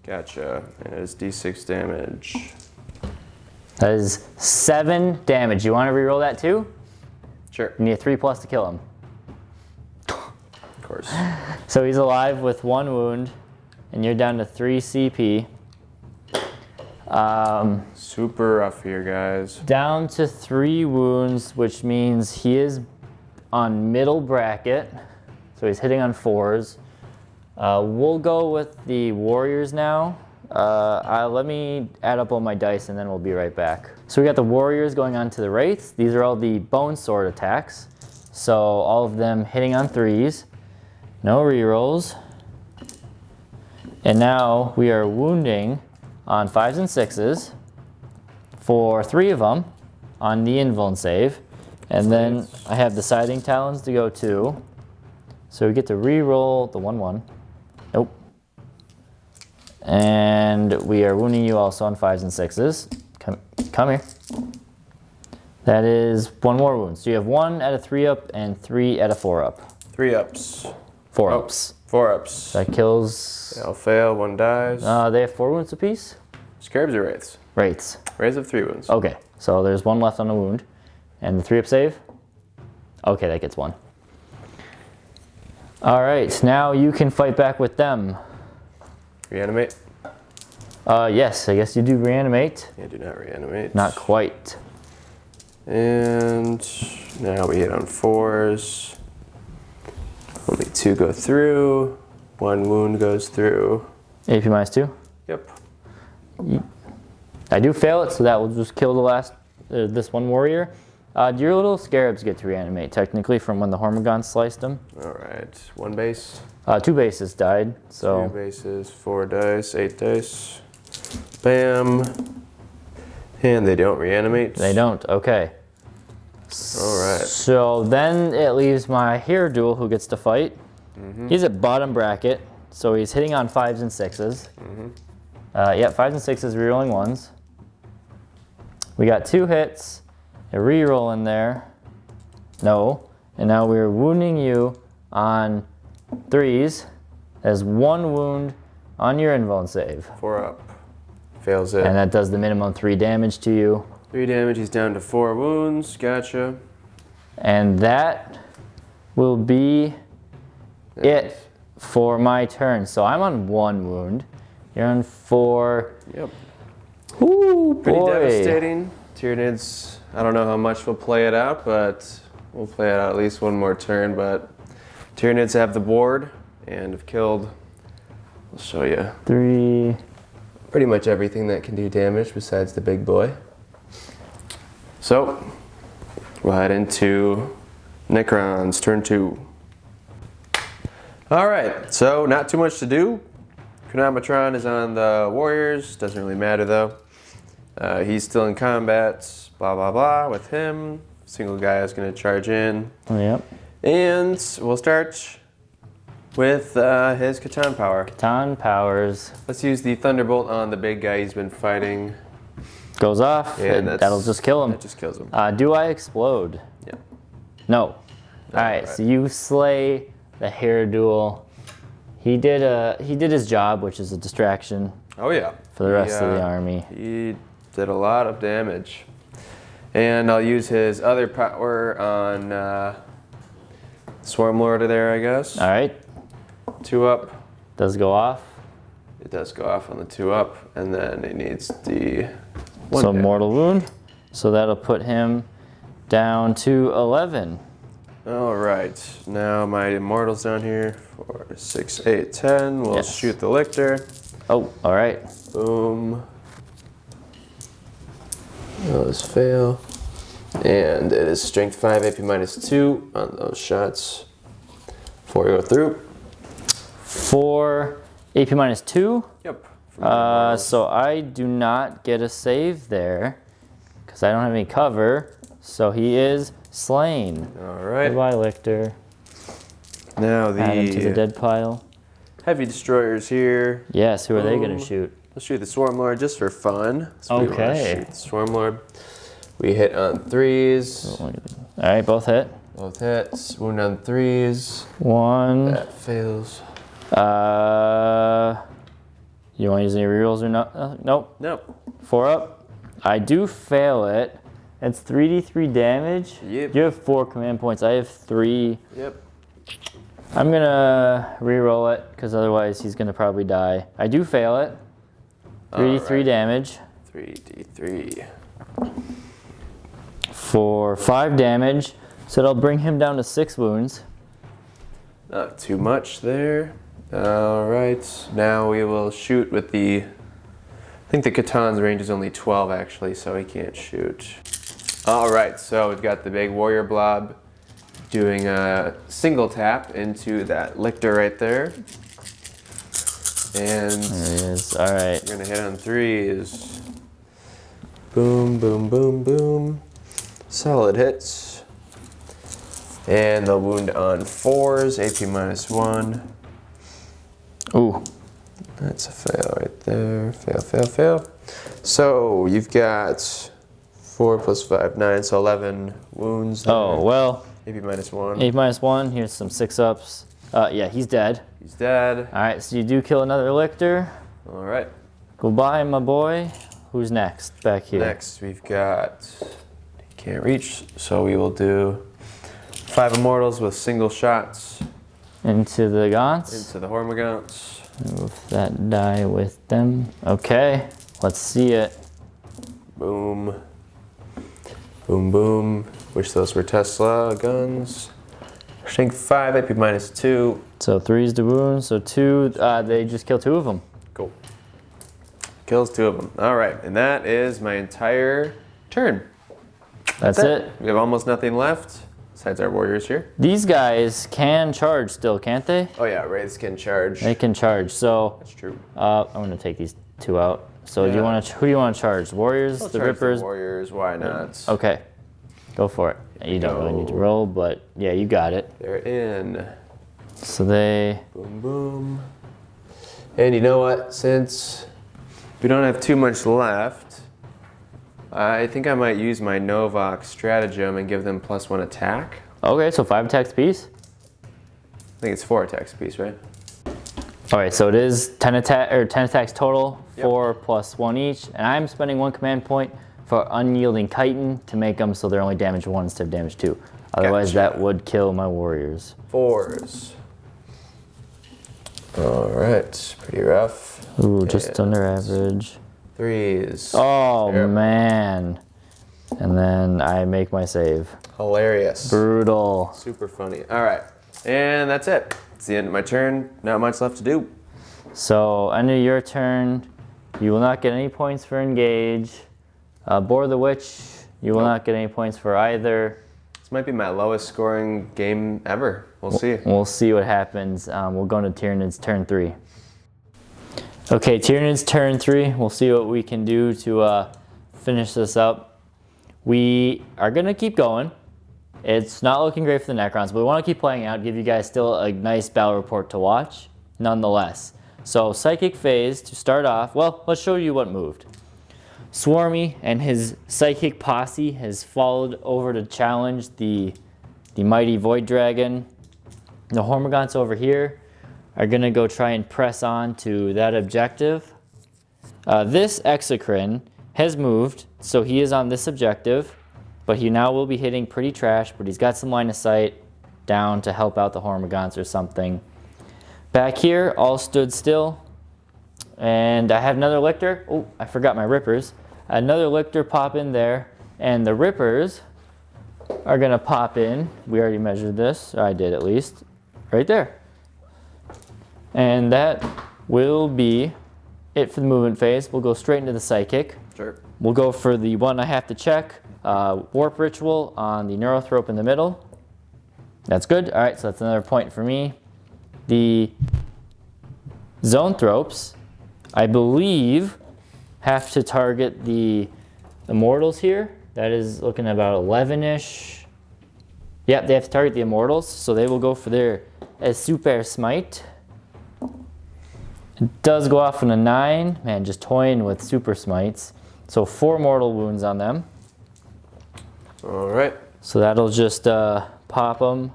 Gotcha. And it's D6 damage. That is 7 damage. You want to reroll that too? Sure. You need a 3+ to kill him. Of course. So he's alive with 1 wound, and you're down to 3 CP. Super rough here, guys. Down to 3 wounds, which means he is on middle bracket. So he's hitting on 4s. We'll go with the Warriors now. Let me add up all my dice and then we'll be right back. So we got the Warriors going on to the Wraiths. These are all the Bone Sword attacks. So all of them hitting on 3s. No rerolls. And now we are wounding on 5s and 6s for 3 of them on the Invuln save. And then I have Deciding Talons to go to. So we get to re-roll the 1-1. Nope. And we are wounding you also on 5s and 6s. Come here. That is 1 more wound. So you have 1 at a 3-up and 3 at a 4-up. 3 ups. 4 ups. 4 ups. That kills. They all fail, 1 dies. They have 4 wounds apiece? Scarabs or Wraiths? Wraiths. Wraiths have 3 wounds. Okay, so there's 1 left on the wound. And the 3-up save? Okay, that gets 1. Alright, now you can fight back with them. Reanimate? Yes, I guess you do reanimate. Yeah, do not reanimate. Not quite. And now we hit on 4s. Only 2 go through. 1 wound goes through. AP minus 2? Yep. I do fail it, so that will just kill the last, this 1 warrior. Do your little Scarabs get to reanimate, technically, from when the Hormagaunts sliced them? Alright, 1 base. 2 bases died, so. 2 bases, 4 dice, 8 dice. Bam. And they don't reanimate. They don't, okay. All right. So then it leaves my hero duel who gets to fight. He's at bottom bracket, so he's hitting on 5s and 6s. Yeah, 5s and 6s, rerolling 1s. We got 2 hits, a reroll in there. No. And now we're wounding you on 3s. As 1 wound on your invuln save. 4 up. Fails it. And that does the minimum 3 damage to you. 3 damage, he's down to 4 wounds. Gotcha. And that will be it for my turn. So I'm on 1 wound. You're on 4. Yep. Ooh, Pretty boy. devastating. Tyranids, I don't know how much we'll play it out, but we'll play it out at least 1 more turn. But Tyranids have the board and have killed, I'll show you, 3. pretty much everything that can do damage besides the big boy. So, we'll head into Necrons, turn 2. Alright, so not too much to do. Chronometron is on the warriors, doesn't really matter though. He's still in combat, blah blah blah with him. Single guy is going to charge in. Yep. And we'll start with his Catan power. Catan powers. Let's use the Thunderbolt on the big guy he's been fighting. Goes off. And That'll just kill him. That just kills him. Do I explode? Yeah. No. Alright, so you slay the hero duel. He did his job, which is a distraction Oh yeah. for the rest of the army. He did a lot of damage. And I'll use his other power on Swarm Lord there, I guess. Alright. 2 up. Does go off. It does go off on the 2 up, and then it needs the 1 So damage. mortal wound. So that'll put him down to 11. All right, now my immortals down here. 4, 6, 8, 10. We'll Yes. shoot the lictor. Oh, all right. Boom. Those fail. And it is strength 5, AP -2 on those shots. 4 go through. 4 AP -2. Yep. So I do not get a save there because I don't have any cover. So he is slain. All right. Goodbye, Lictor. Now Add him to the the dead pile. heavy destroyers here. Yes, who are they going Oh. to shoot? Let's shoot the Swarm Lord just for fun. So we wanna Okay. shoot the Swarm Lord. We hit on 3s. All right, both hit. Both hits. Wound on 3s. 1. That fails. You want to use any rerolls or not? Nope. Nope. 4 up. I do fail it. It's 3d3 damage. Yep. You have 4 command points. I have 3. Yep. I'm gonna re-roll it because otherwise he's gonna probably die. I do fail it. 3d3 Alright. damage 3d3. for 5 damage. So that'll bring him down to 6 wounds. Not too much there. Alright, now we will shoot with the... I think the Catan's range is only 12 actually, so he can't shoot. Alright, so we've got the big warrior blob doing a single tap into that lictor right there. And There he is. Alright. we're gonna hit on 3s. Boom, boom, boom, boom. Solid hits. And they'll wound on 4s, AP -1. Ooh. That's a fail right there. Fail, fail, fail. So you've got 4 + 5, 9, so 11 wounds there. Oh, well. AP -1. 8 -1. Here's some 6-ups. Yeah, he's dead. He's dead. Alright, so you do kill another Lictor. Alright. Goodbye, my boy. Who's next? Back here. Next we've got... He can't reach, so we will do 5 immortals with single shots Into the Gaunts. into the Hormagaunts. Move that die with them. Okay, let's see it. Boom. Boom, boom. Wish those were Tesla guns. Strength 5, AP -2. So 3's the wound, so 2, they just kill 2 of them. Cool. Kills 2 of them. All right, and that is my entire turn. That's it. We have almost nothing left besides our warriors here. These guys can charge still, can't they? Oh yeah, wraiths can charge. They can charge. So That's true. I'm gonna take these 2 out. So do you Yeah. want to? Who do you want to charge? Warriors, I'll the charge Rippers. warriors. Why not? Okay. Go for it. You don't really need to roll, but yeah, you got it. They're in. So they... Boom, boom. And you know what? Since we don't have too much left, I think I might use my Novak stratagem and give them +1 attack. Okay, so 5 attacks apiece? I think it's 4 attacks apiece, right? All right, so it is 10 attacks total, Yep. 4 + 1 each, and I'm spending 1 command point for Unyielding Chitin to make them so they're only damage 1 instead of damage 2. Otherwise, Gotcha. that would kill my warriors. 4s. All right, pretty rough. Ooh, just under average. 3s. Oh, Terrible. man. And then I make my save. Hilarious. Brutal. Super funny. All right, and that's it. It's the end of my turn. Not much left to do. So, end of your turn, you will not get any points for engage. Bore the Witch, you will not get any points for either. This might be my lowest scoring game ever. We'll see. We'll see what happens. We'll go into Tyranids Turn 3. Okay, Tyranids Turn 3. We'll see what we can do to finish this up. We are going to keep going. It's not looking great for the Necrons, but we want to keep playing out, give you guys still a nice battle report to watch, nonetheless. So, Psychic Phase, to start off, well, let's show you what moved. Swarmy and his Psychic Posse has followed over to challenge the mighty Void Dragon. The Hormagaunts over here are going to go try and press on to that objective. This Exocrine has moved, so he is on this objective, but he now will be hitting pretty trash, but he's got some line of sight down to help out the Hormagaunts or something. Back here, all stood still, and I have another Lictor. Oh, I forgot my Rippers. Another Lictor pop in there, and the Rippers are going to pop in. We already measured this, I did at least, right there. And that will be it for the movement phase. We'll go straight into the Psychic. Sure. We'll go for the one I have to check. Warp Ritual on the Neurothrope in the middle. That's good. All right, so that's another point for me. The Zonethropes, I believe, have to target the Immortals here. That is looking at about 11-ish. Yep, they have to target the Immortals, so they will go for their Super Smite. It does go off on a 9. Man, just toying with Super Smites. So 4 mortal wounds on them. All right. So that'll just pop them.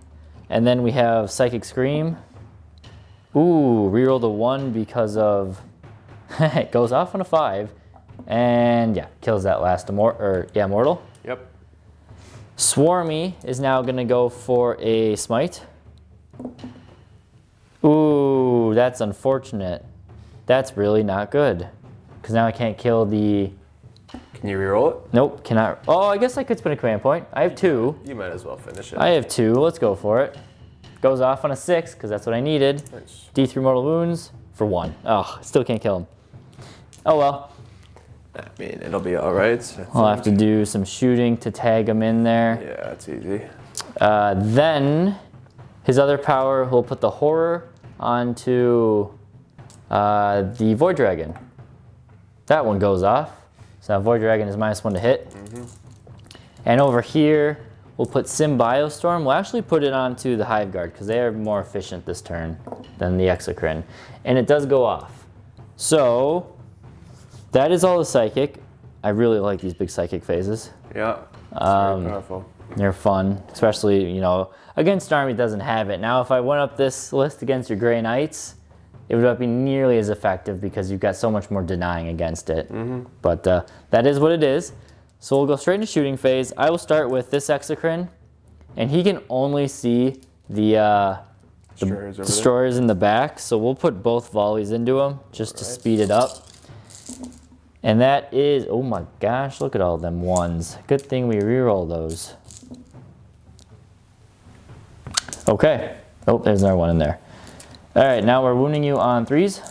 And then we have Psychic Scream. Ooh, reroll the 1 because of... it goes off on a 5. And yeah, kills that last mortal. Yep. Swarmy is now going to go for a Smite. Ooh, that's unfortunate. That's really not good. Because now I can't kill the... Can you reroll it? Nope, cannot. Oh, I guess I could spin a command point. I have 2. You might as well finish it. I have 2. Let's go for it. Goes off on a 6, because that's what I needed. Nice. D3 mortal wounds for 1. Oh, still can't kill him. Oh well. I mean, it'll be all right. I'll have to do some shooting to tag him in there. Yeah, it's easy. Then his other power, he'll put the Horror onto the Void Dragon. That one goes off. So now Void Dragon is -1 to hit. And over here, we'll put Symbiostorm. We'll actually put it onto the Hive Guard because they are more efficient this turn than the Exocrine. And it does go off. So that is all the Psychic. I really like these big Psychic phases. Yeah. It's very powerful. They're fun, especially, you know, against an army that doesn't have it. Now, if I went up this list against your Grey Knights, it would not be nearly as effective because you've got so much more denying against it. But that is what it is. So we'll go straight into shooting phase. I will start with this Exocrine, and he can only see the destroyers in the back. So we'll put both volleys into him just to speed it up. And that is, oh my gosh, look at all them 1s. Good thing we reroll those. Okay. Oh, there's another 1 in there. All right, now we're wounding you on 3s.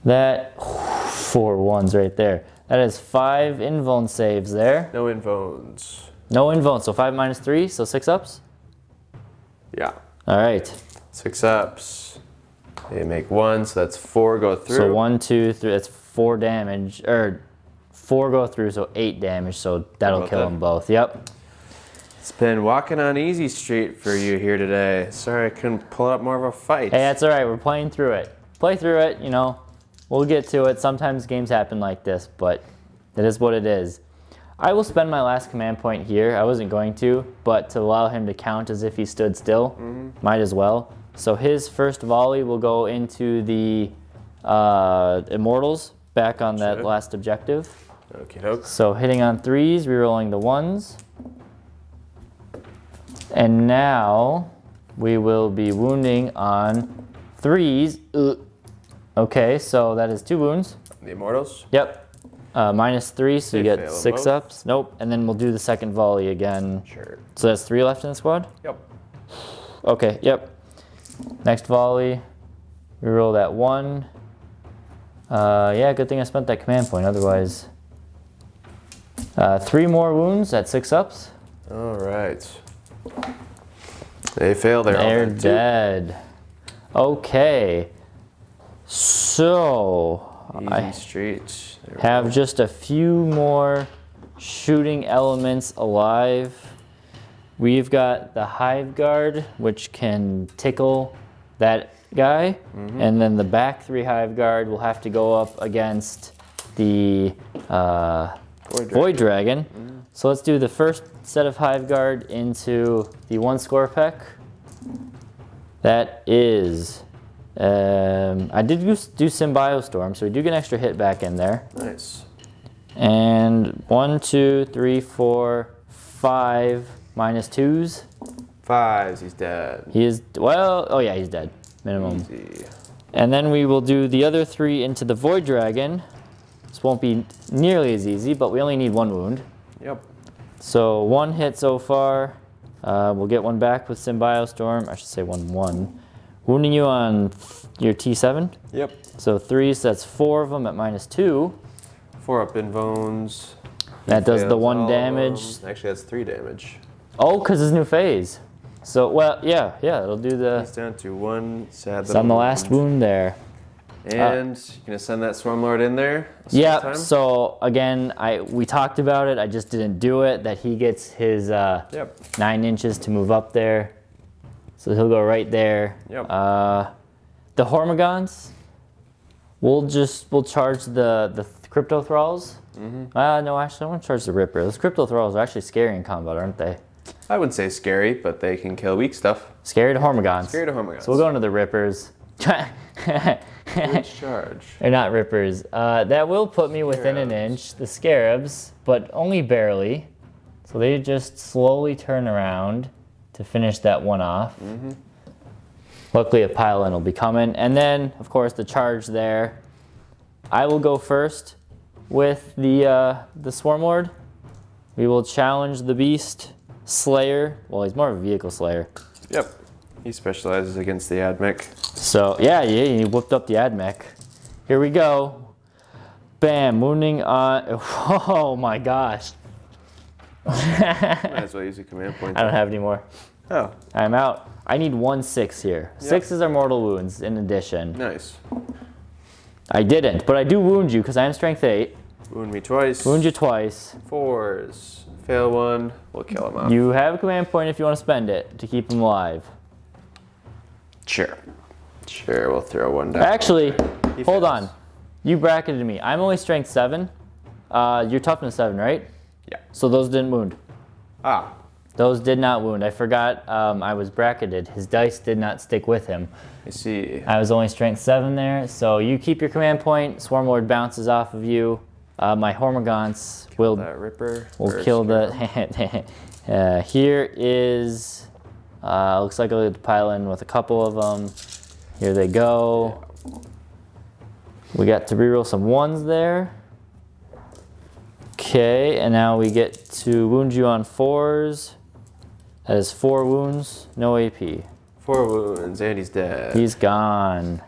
That, 4 1s right there. That is 5 invuln saves there. No invulns. No invuln, so 5 minus 3, so 6 ups? Yeah. All right. 6 ups. They make 1, so that's 4 go through. So 1, 2, 3, that's 4 damage, or 4 go through, so 8 damage. So that'll kill them both. Yep. It's been walking on easy street for you here today. Sorry I couldn't pull up more of a fight. Hey, that's all right. We're playing through it. Play through it, you know. We'll get to it. Sometimes games happen like this, but it is what it is. I will spend my last command point here. I wasn't going to, but to allow him to count as if he stood still, might as well. So his first volley will go into the Immortals, back on that last objective. Okie doke. So hitting on 3s, rerolling the 1s. And now we will be wounding on 3s. Okay, so that is 2 wounds. The Immortals? Yep. -3, so you get 6 both? ups. Nope. And then we'll do the second volley again. Sure. So that's 3 left in the squad? Yep. Okay, yep. Next volley, reroll that 1. Yeah, good thing I spent that command point, otherwise. 3 more wounds at 6 ups. All right. They fail there. They're dead. Okay. So Easy street. have just a few more shooting elements alive. We've got the Hive Guard, which can tickle that guy. And then the back 3 Hive Guard will have to go up against the Void Dragon. So let's do the first set of Hive Guard into the 1 score peck. That is, I did do Symbiostorm, so we do get an extra hit back in there. Nice. And 1, 2, 3, 4, 5 -2s. 5s, he's dead. He is, well, oh yeah, he's dead, minimum. Easy. And then we will do the other 3 into the Void Dragon. This won't be nearly as easy, but we only need 1 wound. Yep. So 1 hit so far. We'll get 1 back with Symbiostorm. I should say 1-1. Wounding you on your T7. Yep. So 3, so that's 4 of them at -2. 4 up in bones. That does the Fails 1 all of damage. them. Actually, that's 3 damage. Oh, because his new phase. So, well, yeah, it'll do the... He's down to 1 sad It's on the last wound there. And you're gonna send that Swarmlord in there? Yeah, time? so again, we talked about it, I just didn't do it, that he gets his 9 inches to move up there. So he'll go right there. Yep. The Hormigons, we'll charge the Crypto Thralls. No, actually I want to charge the Ripper. Those Crypto Thralls are actually scary in combat, aren't they? I wouldn't say scary, but they can kill weak stuff. Scary to Hormigons. Scary to Hormigons. So we'll go into the Rippers. Huge charge. They're not Rippers. That will put me within an inch. The Scarabs, but only barely. So they just slowly turn around to finish that one off. Luckily a pile-in will be coming. And then, of course, the charge there. I will go first with the Swarmlord. We will challenge the Beast Slayer. Well, he's more of a Vehicle Slayer. Yep. He specializes against the Admech. So, yeah, he whipped up the Admech. Here we go. Bam, wounding on... Oh my gosh. Might as well use a command point. I don't have any more. Oh. I'm out. I need 1 6 here. Yep. 6 is our mortal wounds in addition. Nice. I didn't, but I do wound you because I am strength 8. Wound me twice. Wound you twice. 4s. Fail 1. We'll kill him off. You have a command point if you want to spend it to keep him alive. Sure. Sure, we'll throw 1 down. Actually, He hold fails. on. You bracketed me. I'm only strength 7. You're toughness 7, right? Yeah. So those didn't wound. Ah. Those did not wound. I forgot I was bracketed. His dice did not stick with him. I see. I was only strength 7 there. So you keep your command point. Swarmlord bounces off of you. My Hormigons will That Ripper. kill the... Here is... looks like I'll pile in with a couple of them. Here they go. We got to reroll some 1s there. Okay, and now we get to wound you on 4s. That is 4 wounds, no AP. 4 wounds, and he's dead. He's gone.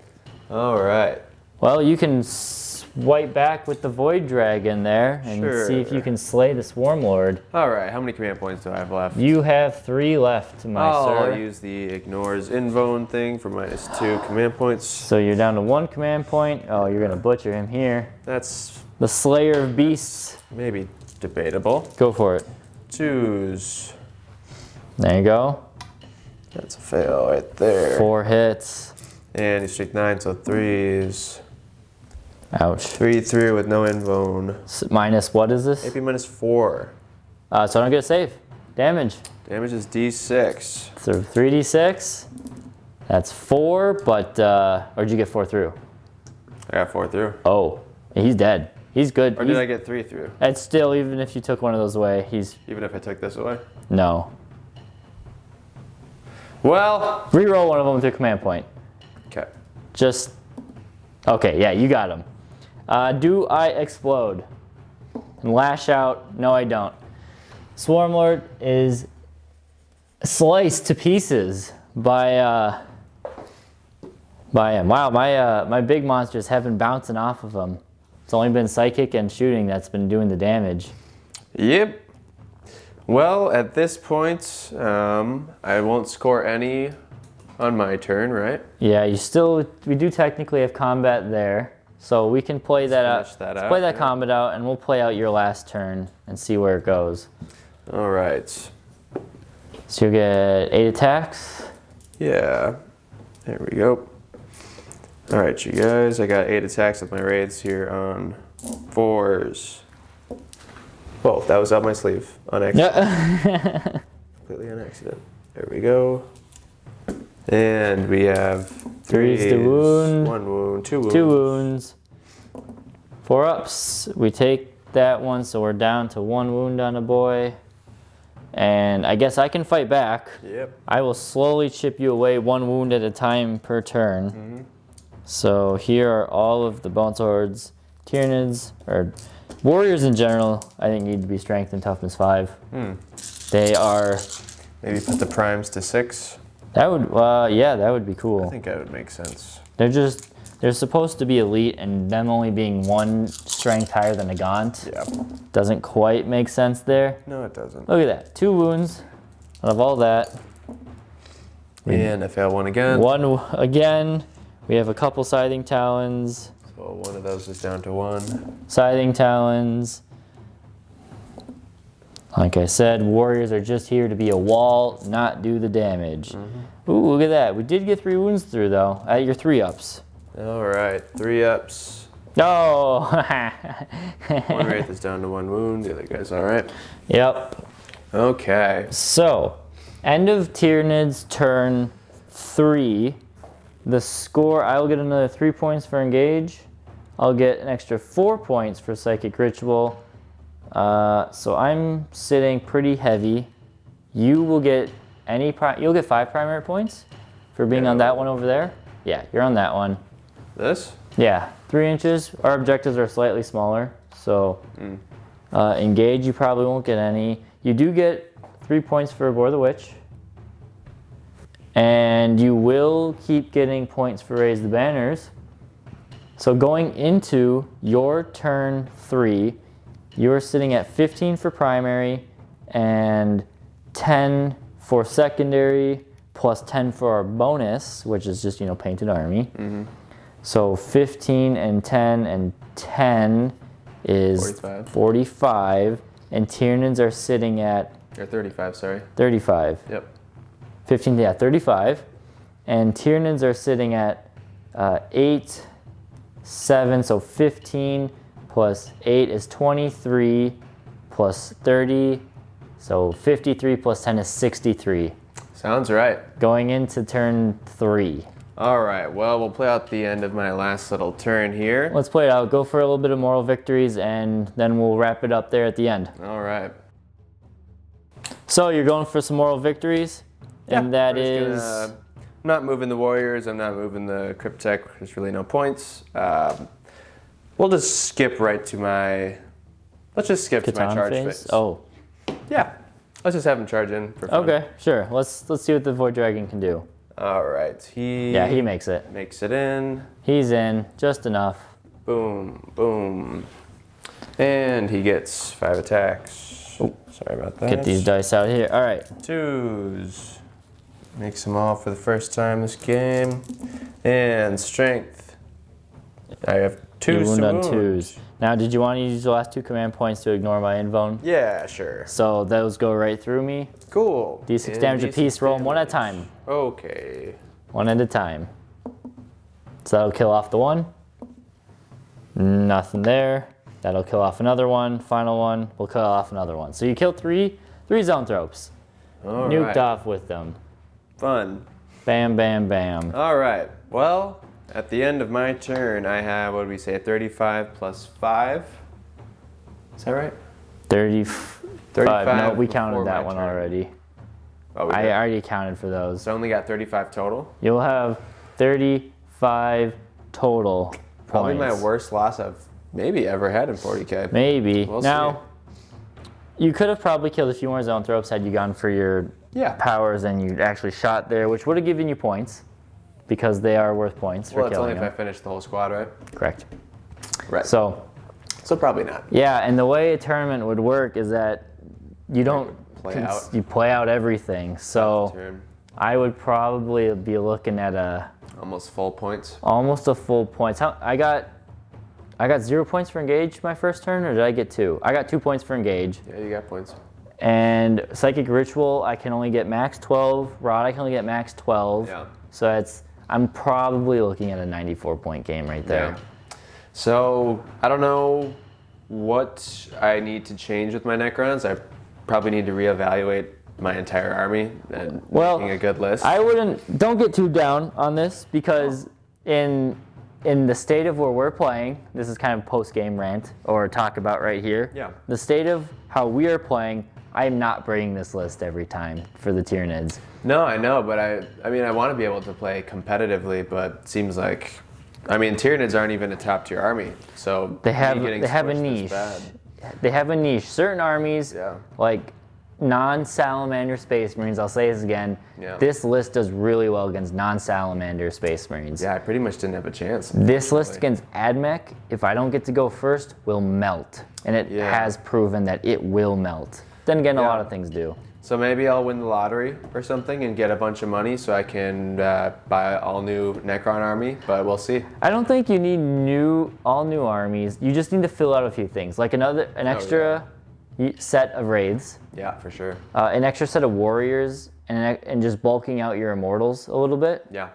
All right. Well, you can swipe back with the Void Dragon there and see if you can slay the Swarmlord. All right, how many command points do I have left? You have 3 left, my sir. I'll use the ignores invone thing for -2 command points. So you're down to 1 command point. Oh, you're gonna butcher him here. That's The Slayer of Beasts. Maybe debatable. Go for it. 2s. There you go. That's a fail right there. 4 hits. And he's strength 9, so 3s. Ouch. 3/3 with no invuln. Minus what is this? AP minus 4. So I don't get a save. Damage. Damage is D6. So 3d6. That's 4, but or did you get 4 through? I got 4 through. Oh, he's dead. He's good. Or did I get 3 through? It's still, even if you took one of those away, he's... Even if I took this away? No. Well... Reroll one of them with your command point. Okay. Just... Okay, yeah, you got him. Do I explode? And lash out? No, I don't. Swarmlord is sliced to pieces by him. Wow, my big monsters have been bouncing off of him. It's only been psychic and shooting that's been doing the damage. Yep. Well, at this point, I won't score any on my turn, right? Yeah, we do technically have combat there. So we can play that out. Play that combat out, and we'll play out your last turn and see where it goes. All right. So you get 8 attacks. Yeah. There we go. All right, you guys. I got 8 attacks with my raids here on 4s. Whoa, that was up my sleeve on accident. Completely on accident. There we go. And we have 3's the wound. 1 wound, 2 wounds. 2 wounds. 4 ups. We take that one, so we're down to 1 wound on a boy. And I guess I can fight back. Yep. I will slowly chip you away 1 wound at a time per turn. Mm-hmm. So here are all of the Bone Swords, Tyranids, or warriors in general, I think need to be strength and toughness 5. They are... Maybe put the primes to 6. That would, yeah, that would be cool. I think that would make sense. They're supposed to be elite, and them only being 1 strength higher than a Gaunt. Yeah. Doesn't quite make sense there. No, it doesn't. Look at that, 2 wounds out of all that. And I fail 1 again. 1 again. We have a couple Scything Talons. So one of those is down to 1. Scything Talons. Like I said, warriors are just here to be a wall, not do the damage. Ooh, look at that. We did get 3 wounds through, though, at your 3 ups. All right, 3 ups. No! 1 wraith is down to 1 wound. The other guy's all right. Yep. Okay. So, end of Tyranids Turn 3. The score, I will get another 3 points for engage. I'll get an extra 4 points for Psychic Ritual. So I'm sitting pretty heavy. You will get you'll get 5 primary points for being on that one over there. Yeah, you're on that one. This? Yeah, 3 inches. Our objectives are slightly smaller, so engage you probably won't get any. You do get 3 points for Abhor the Witch. And you will keep getting points for Raise the Banners. So going into your turn 3, you're sitting at 15 for primary and 10 for secondary, plus 10 for our bonus, which is just, Painted Army. So 15 and 10 is 45. And Tyranids are sitting at... Or 35, sorry. 35. Yep. 15, yeah, 35. And Tyranids are sitting at 8, 7, so 15 plus 8 is 23 plus 30, so 53 plus 10 is 63. Sounds right. Going into turn 3. All right, well, we'll play out the end of my last little turn here. Let's play it out. Go for a little bit of moral victories, and then we'll wrap it up there at the end. All right. So you're going for some moral victories? Yeah, and that is... I'm not moving the warriors. I'm not moving the Cryptek. There's really no points. We'll just skip right to my... Let's just skip to my charge phase. Oh. Yeah. Let's just have him charge in for fun. Okay, sure. Let's see what the Void Dragon can do. All right. Yeah, he makes it. Makes it in. He's in. Just enough. Boom. Boom. And he gets 5 attacks. Oh, sorry about that. Get these dice out here. All right. 2s. Makes them all for the first time this game. And strength. I have 2s to wound. 2s. Now, did you want to use the last 2 command points to ignore my invuln? Yeah, sure. So those go right through me. Cool. D6 damage apiece, roll them one at a time. Okay. One at a time. So that'll kill off the one. Nothing there. That'll kill off another one. Final one. We'll kill off another one. So you killed three zoanthropes. All Nuked right. off with them. Fun. Bam, bam, bam. All right. Well, at the end of my turn, I have, what did we say, 35 plus 5? Is that right? 35. No, we counted before that my one turn. already. Oh, we I did? already accounted for those. So I only got 35 total? You'll have 35 total Probably points. my worst loss I've maybe ever had in 40k. Maybe. We'll now, you could have probably killed a few more zoanthropes had you gone for your powers and you actually shot there, which would have given you points because they are worth points for Well, it's killing only if I them. finish the whole squad, right? Correct. Right. So probably not. yeah, and the way a tournament would work is that you don't you play out everything. So Turn. I would probably be looking at Almost full points. almost a full points. I got 0 points for engage my first turn, or did I get 2? I got 2 points for engage. Yeah, you got points. And psychic ritual, I can only get max 12. Rod, I can only get max 12. Yeah. So I'm probably looking at a 94 point game right there. Yeah. So I don't know what I need to change with my Necrons. I probably need to reevaluate my entire army and making a good list. Don't get too down on this because in the state of where we're playing, this is kind of post-game rant or talk about right here. Yeah. The state of how we are playing, I am not bringing this list every time for the Tyranids. No, I know, but I mean, I want to be able to play competitively, but it seems like, I mean, Tyranids aren't even a top tier army, so They have me getting a squished niche. is bad. They have a niche. Certain armies, Yeah. like non-Salamander Space Marines, I'll say this again, this list does really well against non-Salamander Space Marines. Yeah, I pretty much didn't have a chance. This list against AdMech, if I don't get to go first, will melt. And it has proven that it will melt. Then again, a lot of things do. So maybe I'll win the lottery or something and get a bunch of money so I can buy all new Necron army, but we'll see. I don't think you need all new armies. You just need to fill out a few things, like an extra set of raids. Yeah, for sure. An extra set of warriors, and just bulking out your immortals a little bit. Yeah.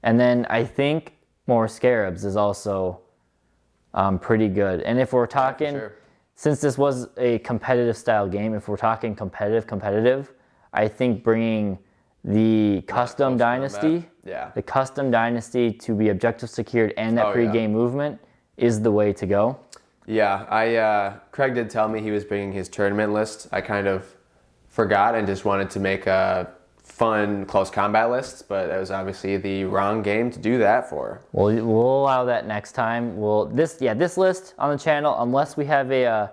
And then I think more scarabs is also pretty good. And if we're talking, since this was a competitive style game, if we're talking competitive, I think bringing the custom dynasty, the custom dynasty to be objective secured and that pre-game movement is the way to go. Yeah, Craig did tell me he was bringing his tournament list. I kind of forgot and just wanted to make a fun close combat list, but it was obviously the wrong game to do that for. We'll allow that next time. This list on the channel, unless we have a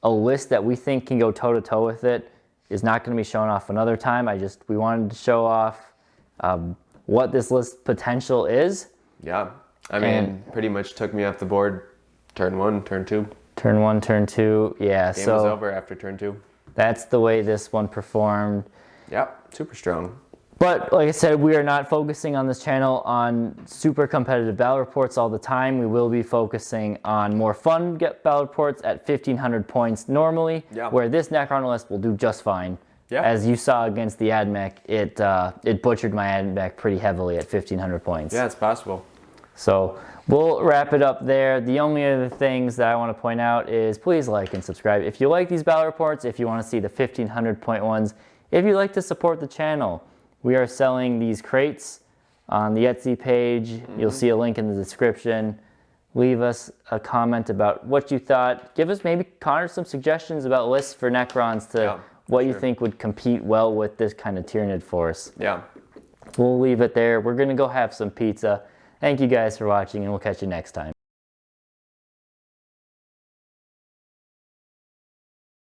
list that we think can go toe to toe with it, is not going to be shown off another time. We wanted to show off what this list potential is. Yeah, I mean, pretty much took me off the board. Turn 1, turn 2. Turn 1, turn 2, yeah. Game was over after turn 2. That's the way this one performed. Yep, super strong. But like I said, we are not focusing on this channel on super competitive battle reports all the time. We will be focusing on more fun battle reports at 1,500 points normally, where this Necron list will do just fine. Yeah. As you saw against the AdMech, it butchered my AdMech pretty heavily at 1,500 points. Yeah, it's possible. So we'll wrap it up there. The only other things that I want to point out is please like and subscribe. If you like these battle reports, if you want to see the 1,500 point ones, if you'd like to support the channel, we are selling these crates on the Etsy page. You'll see a link in the description. Leave us a comment about what you thought. Give us maybe, Connor, some suggestions about lists for Necrons to what you think would compete well with this kind of Tyranid force. Yeah. We'll leave it there. We're going to go have some pizza. Thank you guys for watching, and we'll catch you next time.